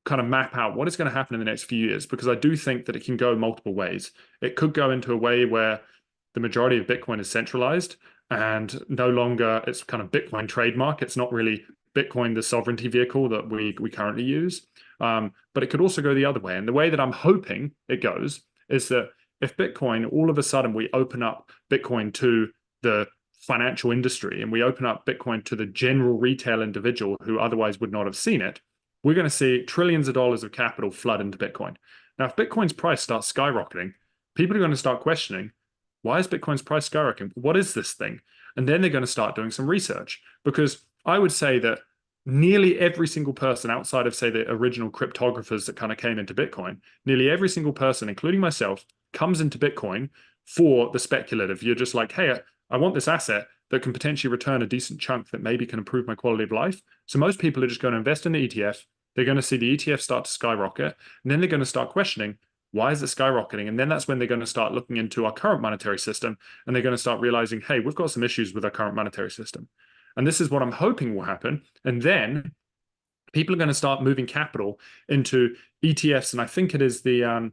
kind of map out what is going to happen in the next few years, because I do think that it can go multiple ways. It could go into a way where the majority of Bitcoin is centralized and no longer it's kind of Bitcoin trademark. It's not really Bitcoin, the sovereignty vehicle that we currently use. But it could also go the other way. And the way that I'm hoping it goes is that if Bitcoin, all of a sudden we open up Bitcoin to the financial industry and we open up Bitcoin to the general retail individual who otherwise would not have seen it, we're going to see trillions of dollars of capital flood into Bitcoin. Now, if Bitcoin's price starts skyrocketing, people are going to start questioning, why is Bitcoin's price skyrocketing? What is this thing? And then they're going to start doing some research, because I would say that nearly every single person outside of, say, the original cryptographers that kind of came into Bitcoin, nearly every single person, including myself, comes into Bitcoin for the speculative. You're just like, hey, I want this asset that can potentially return a decent chunk that maybe can improve my quality of life. So most people are just going to invest in the ETF. They're going to see the ETF start to skyrocket, and then they're going to start questioning, why is it skyrocketing? And then that's when they're going to start looking into our current monetary system, and they're going to start realizing, hey, we've got some issues with our current monetary system. And this is what I'm hoping will happen. And then people are going to start moving capital into ETFs. And I think it is the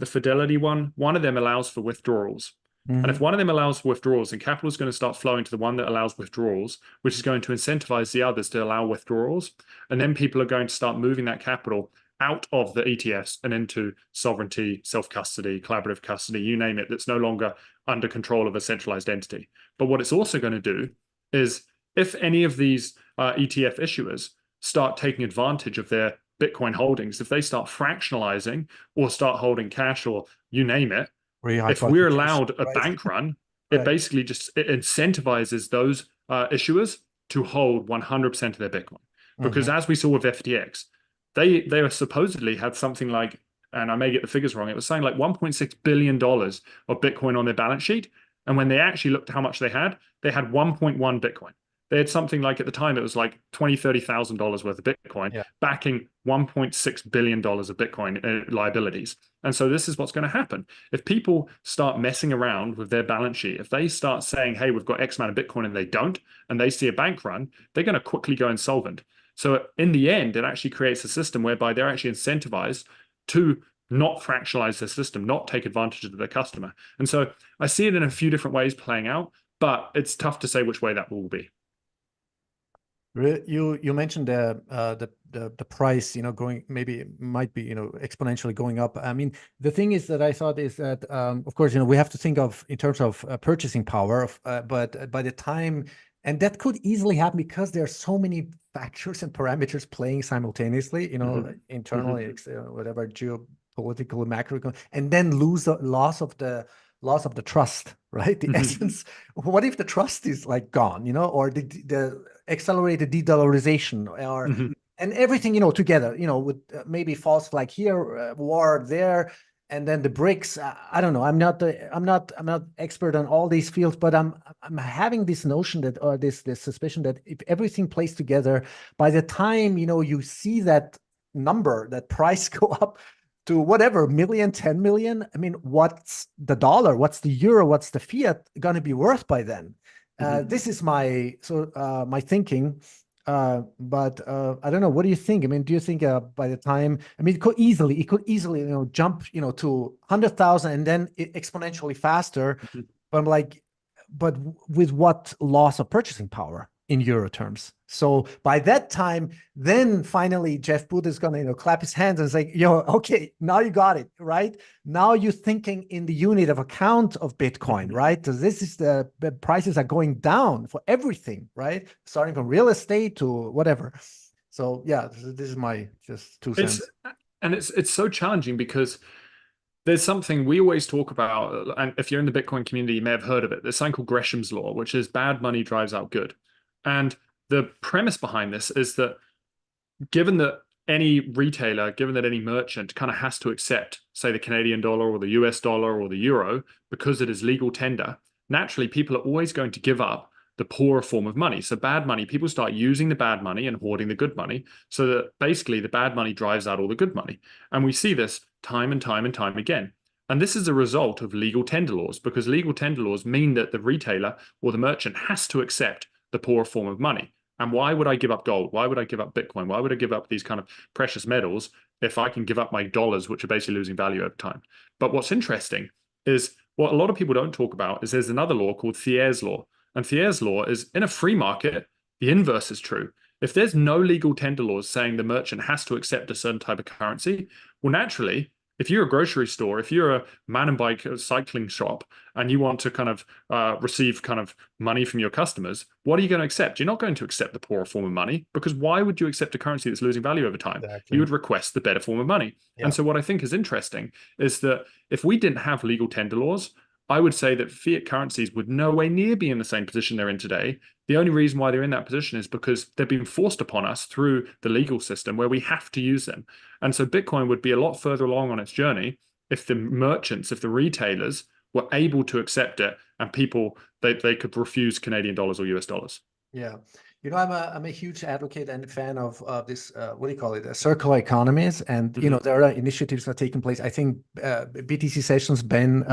Fidelity one? One of them allows for withdrawals. And if one of them allows for withdrawals, then capital is going to start flowing to the one that allows withdrawals, which is going to incentivize the others to allow withdrawals. And then people are going to start moving that capital out of the ETFs and into sovereignty, self-custody, collaborative custody, you name it, that's no longer under control of a centralized entity. But what it's also going to do is, if any of these ETF issuers start taking advantage of their Bitcoin holdings, if they start fractionalizing or start holding cash or you name it, if we're allowed a bank run, it basically just incentivizes those issuers to hold 100% of their Bitcoin. Because as we saw with FTX, they supposedly had something like, and I may get the figures wrong, it was saying like $1.6 billion of Bitcoin on their balance sheet. And when they actually looked at how much they had 1.1 Bitcoin. They had something like, at the time, it was like $20,000, $30,000 worth of Bitcoin, backing $1.6 billion of Bitcoin liabilities. And so this is what's going to happen. If people start messing around with their balance sheet, if they start saying, hey, we've got X amount of Bitcoin and they don't, and they see a bank run, they're going to quickly go insolvent. So in the end, it actually creates a system whereby they're actually incentivized to not fractionalize their system, not take advantage of their customer. And so I see it in a few different ways playing out, but it's tough to say which way that will be. You mentioned the price, going, maybe might be, exponentially going up. I mean, the thing is that I thought is that, of course, we have to think of in terms of purchasing power, but by the time, and that could easily happen because there are so many factors and parameters playing simultaneously, internally, whatever, geopolitical, macro, and then loss of the trust, right? The essence. What if the trust is like gone, or the accelerated de-dollarization, or and everything, together, with maybe false flag here, war there, and then the BRICS. I don't know. I'm not expert on all these fields, but I'm having this notion that, or this suspicion that if everything plays together, by the time you see that number, that price go up to whatever, million, 10 million. I mean, what's the dollar? What's the euro? What's the fiat going to be worth by then? This is my thinking. But I don't know. What do you think? I mean, do you think by the time, I mean, it could easily, jump, to 100,000 and then exponentially faster. But I'm like, but with what loss of purchasing power in euro terms? So by that time, then finally Jeff Booth is going to, clap his hands and say, okay, now you got it, right? Now you're thinking in the unit of account of Bitcoin, right? So this is the prices are going down for everything, right? Starting from real estate to whatever. So yeah, this is my just 2 cents. And it's so challenging because there's something we always talk about, and if you're in the Bitcoin community, you may have heard of it. There's something called Gresham's law, which is bad money drives out good. And the premise behind this is that given that any retailer, given that any merchant kind of has to accept, say, the Canadian dollar or the US dollar or the euro, because it is legal tender, naturally people are always going to give up the poorer form of money. So bad money, people start using the bad money and hoarding the good money, so that basically the bad money drives out all the good money. And we see this time and time and time again. And this is a result of legal tender laws, because legal tender laws mean that the retailer or the merchant has to accept the poorer form of money. And why would I give up gold? Why would I give up Bitcoin? Why would I give up these kind of precious metals if I can give up my dollars, which are basically losing value over time? But what's interesting is, what a lot of people don't talk about is there's another law called Thier's law. And Thier's law is, in a free market, the inverse is true. If there's no legal tender laws saying the merchant has to accept a certain type of currency, well, naturally, if you're a grocery store, if you're a mountain bike cycling shop, and you want to kind of receive kind of money from your customers, what are you going to accept? You're not going to accept the poorer form of money, because why would you accept a currency that's losing value over time? Exactly. You would request the better form of money. Yeah. And so what I think is interesting is that if we didn't have legal tender laws, I would say that fiat currencies would no way near be in the same position they're in today. The only reason why they're in that position is because they've been forced upon us through the legal system where we have to use them. And so Bitcoin would be a lot further along on its journey if the merchants, if the retailers were able to accept it, and people, they could refuse Canadian dollars or US dollars. Yeah. I'm a huge advocate and fan of this, what do you call it, circular economies. And, there are initiatives that are taking place. I think BTC Sessions, Ben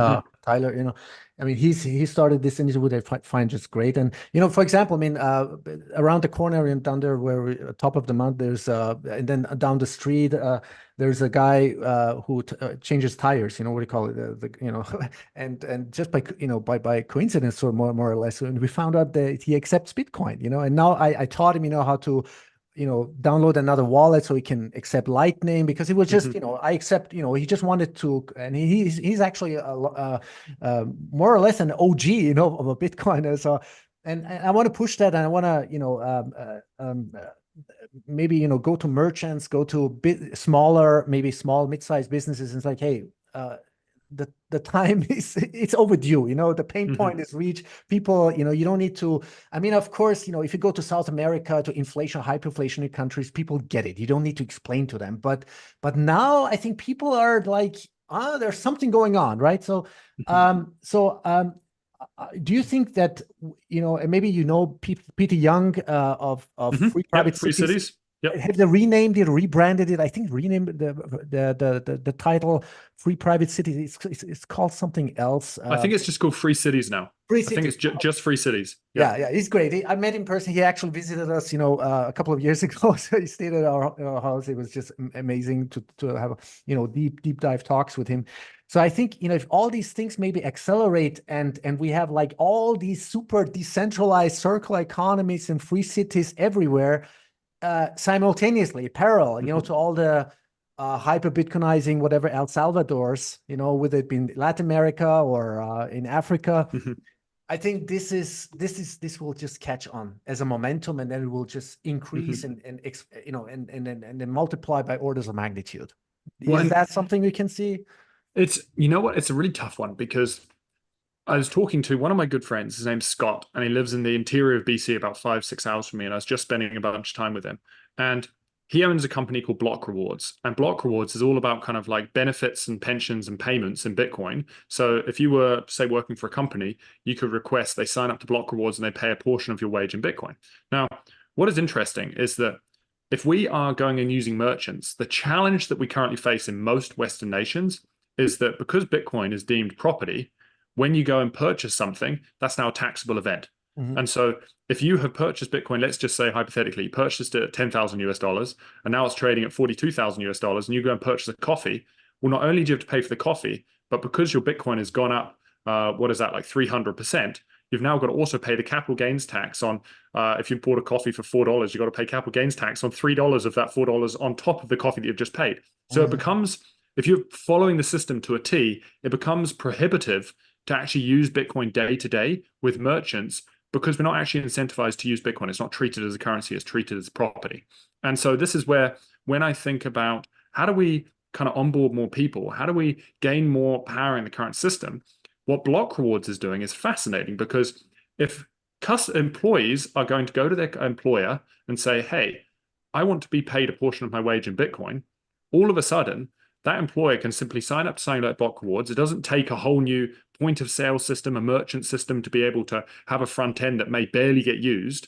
Tyler, I mean, he started this initiative, which I find just great. And, for example, I mean, around the corner and down there where top of the mountain, there's, and then down the street, there's a guy who changes tires, what do you call it? And just by coincidence, or more or less, and we found out that he accepts Bitcoin, and now I taught him, how to, download another wallet so he can accept Lightning, because he was just, I accept, he just wanted to, and he's actually more or less an OG, of a Bitcoiner. So, and I want to push that, and I want to, maybe, go to merchants, go to smaller, maybe small, mid-sized businesses, and it's like, hey, the time it's overdue. The pain point is reached. People, you don't need to. I mean, of course, if you go to South America, to hyperinflationary countries, people get it. You don't need to explain to them. But now I think people are like, there's something going on, right? So, do you think that, and maybe Peter Young of Free Private Cities? Yep. Have they renamed it, rebranded it? I think renamed the title Free Private Cities. It's called something else. I think it's just called Free Cities now. I think it's just Free Cities. Yeah, he's great. I met him in person. He actually visited us, a couple of years ago. So he stayed at our house. It was just amazing to have, deep dive talks with him. So I think, if all these things maybe accelerate, and we have like all these super decentralized circular economies and free cities everywhere, simultaneously, parallel, to all the hyper Bitcoinizing, whatever, El Salvador's, whether it be in Latin America or in Africa. I think this will just catch on as a momentum, and then it will just increase and then multiply by orders of magnitude. Is that something we can see? It's, it's a really tough one, because I was talking to one of my good friends. His name's Scott, and he lives in the interior of BC, about 5-6 hours from me. And I was just spending a bunch of time with him. And he owns a company called Block Rewards. And Block Rewards is all about kind of like benefits and pensions and payments in Bitcoin. So if you were, say, working for a company, you could request they sign up to Block Rewards and they pay a portion of your wage in Bitcoin. Now, what is interesting is that if we are going and using merchants, the challenge that we currently face in most Western nations is that because Bitcoin is deemed property, when you go and purchase something, that's now a taxable event. And so if you have purchased Bitcoin, let's just say hypothetically, you purchased it at 10,000 US dollars, and now it's trading at 42,000 US dollars, and you go and purchase a coffee, well, not only do you have to pay for the coffee, but because your Bitcoin has gone up, what is that, like 300%, you've now got to also pay the capital gains tax on, if you bought a coffee for $4, you've got to pay capital gains tax on $3 of that $4 on top of the coffee that you've just paid. So it becomes, if you're following the system to a T, it becomes prohibitive to actually use Bitcoin day to day with merchants, because we're not actually incentivized to use Bitcoin. It's not treated as a currency, it's treated as property. And so this is where, when I think about how do we kind of onboard more people, how do we gain more power in the current system, what Block Rewards is doing is fascinating, because if employees are going to go to their employer and say, hey, I want to be paid a portion of my wage in Bitcoin, all of a sudden, that employer can simply sign up to something like Block Rewards. It doesn't take a whole new point of sale system, a merchant system, to be able to have a front end that may barely get used.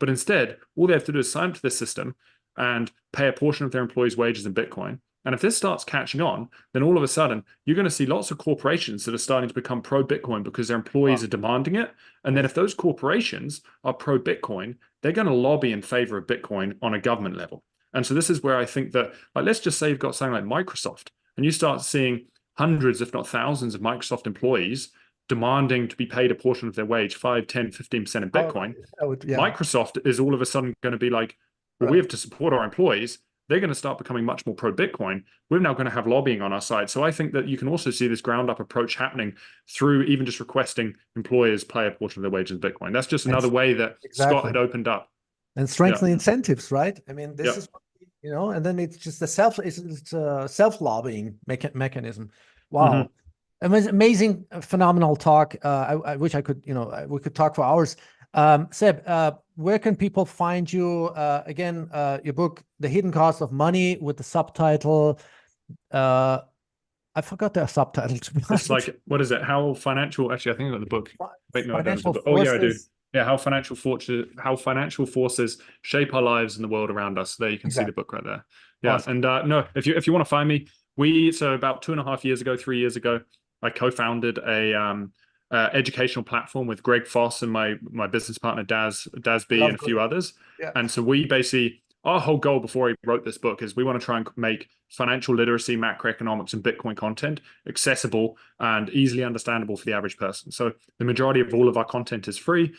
But instead, all they have to do is sign up to this system and pay a portion of their employees' wages in Bitcoin. And if this starts catching on, then all of a sudden, you're going to see lots of corporations that are starting to become pro-Bitcoin because their employees are demanding it. And then if those corporations are pro-Bitcoin, they're going to lobby in favor of Bitcoin on a government level. And so this is where I think that, like, let's just say you've got something like Microsoft, and you start seeing hundreds, if not thousands, of Microsoft employees demanding to be paid a portion of their wage, 5, 10, 15% in Bitcoin. Microsoft is all of a sudden going to be like, well, we have to support our employees. they're going to start becoming much more pro Bitcoin. We're now going to have lobbying on our side. So I think that you can also see this ground up approach happening through even just requesting employers pay a portion of their wages in Bitcoin. That's just another way that Scott had opened up. And strengthen incentives, right? I mean, this is, and then it's just a self-lobbying mechanism. Wow. Amazing, phenomenal talk. I wish I could, we could talk for hours. Seb, where can people find you? Again, your book, The Hidden Cost of Money, with the subtitle. I forgot the subtitle, to be honest. It's like, what is it? How financial, actually, I think I got the book. Wait, no, I don't have the book. Forces. Oh, yeah, I do. Yeah, how financial forces shape our lives and the world around us. There you can see the book right there. Yeah, awesome. And no, if you want to find me, so about 2.5 years ago, 3 years ago, I co-founded a educational platform with Greg Foss and my business partner Daz B and a few others. Yeah. And so we basically, our whole goal before I wrote this book is we want to try and make financial literacy, macroeconomics, and Bitcoin content accessible and easily understandable for the average person. So the majority of all of our content is free.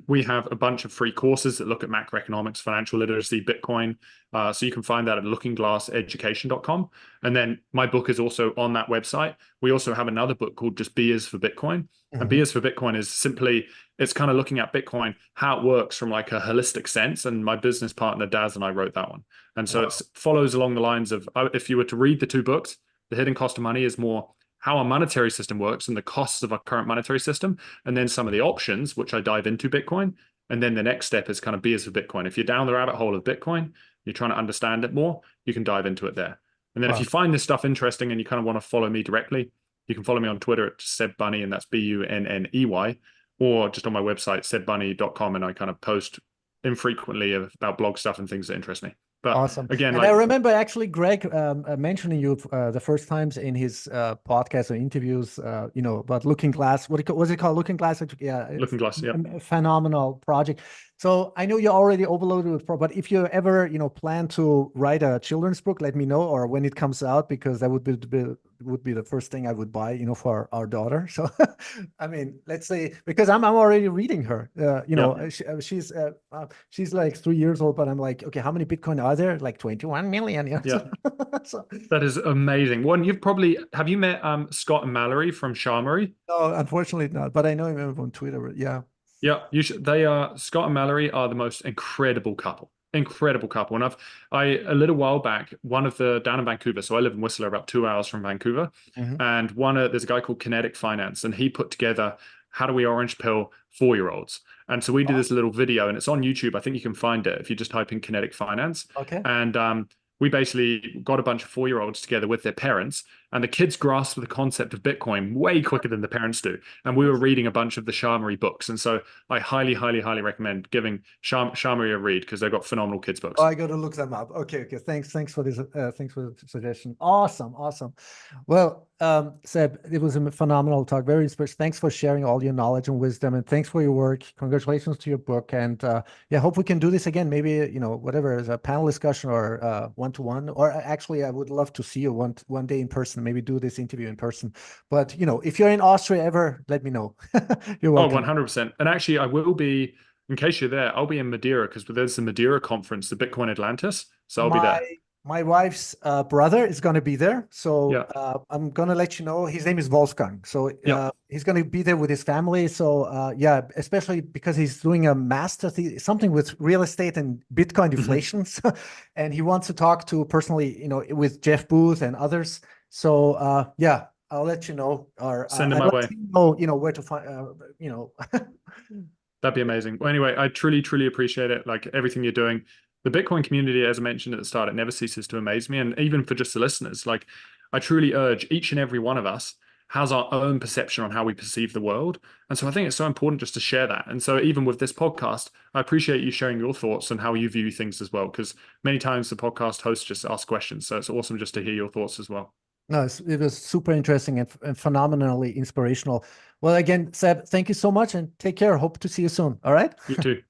We have a bunch of free courses that look at macroeconomics, financial literacy, Bitcoin. So you can find that at lookingglasseducation.com. And then my book is also on that website. We also have another book called just Beers for Bitcoin. And Beers for Bitcoin is simply, it's kind of looking at Bitcoin, how it works from like a holistic sense. And my business partner, Daz, and I wrote that one. And so it follows along the lines of, if you were to read the two books, The Hidden Cost of Money is more how our monetary system works and the costs of our current monetary system, and then some of the options, which I dive into Bitcoin. And then the next step is kind of Beers for Bitcoin. If you're down the rabbit hole of Bitcoin, you're trying to understand it more, you can dive into it there. And then if you find this stuff interesting and you kind of want to follow me directly, you can follow me on Twitter at SebBunney, and that's BUNNEY, or just on my website, sebbunny.com, and I kind of post infrequently about blog stuff and things that interest me. But awesome. Again, and I remember actually Greg mentioning you the first times in his podcast or interviews, about Looking Glass. What's it called? Looking Glass? Yeah. Looking Glass, yeah. A phenomenal project. So I know you're already overloaded with, but if you ever, plan to write a children's book, let me know, or when it comes out, because that would be the first thing I would buy, for our daughter. So, I mean, let's say, because I'm already reading her, she's like 3 years old, but I'm like, okay, how many Bitcoin are there? Like 21 million. Yeah. So, that is amazing. One, have you met Scott and Mallory from Charmery? No, unfortunately not, but I know him on Twitter. Yeah. Yeah, Scott and Mallory are the most incredible couple. Incredible couple. And a little while back, down in Vancouver, so I live in Whistler, about 2 hours from Vancouver, and there's a guy called Kinetic Finance, and he put together how do we orange pill 4-year-olds. And so we did this little video, and it's on YouTube. I think you can find it if you just type in Kinetic Finance. Okay. And we basically got a bunch of 4-year-olds together with their parents, and the kids grasp the concept of Bitcoin way quicker than the parents do. And we were reading a bunch of the Charmery books. And so I highly, highly, highly recommend giving Charmery a read, because they've got phenomenal kids books. Oh, I got to look them up. Okay. Thanks for this. Thanks for the suggestion. Awesome. Well, Seb, it was a phenomenal talk. Very inspiring. Thanks for sharing all your knowledge and wisdom, and thanks for your work. Congratulations to your book. And hope we can do this again. Maybe, whatever, as a panel discussion or one-to-one, or actually, I would love to see you one day in person, maybe do this interview in person. But, if you're in Austria ever, let me know. You're welcome. Oh, 100%. And actually, I will be, in case you're there, I'll be in Madeira, because there's the Madeira conference, the Bitcoin Atlantis. So I'll be there. My wife's brother is going to be there. So I'm going to let you know. His name is Wolfgang. So he's going to be there with his family. So especially because he's doing a master, something with real estate and Bitcoin deflations. And he wants to talk to personally, with Jeff Booth and others. So I'll let you know. Or send him my way. Know, where to find, That'd be amazing. Well, anyway, I truly, truly appreciate it. Like everything you're doing. The Bitcoin community, as I mentioned at the start, it never ceases to amaze me. And even for just the listeners, like I truly urge each and every one of us has our own perception on how we perceive the world. And so I think it's so important just to share that. And so even with this podcast, I appreciate you sharing your thoughts and how you view things as well, because many times the podcast hosts just ask questions. So it's awesome just to hear your thoughts as well. No, it was super interesting and phenomenally inspirational. Well, again, Seb, thank you so much, and take care. Hope to see you soon. All right. You too.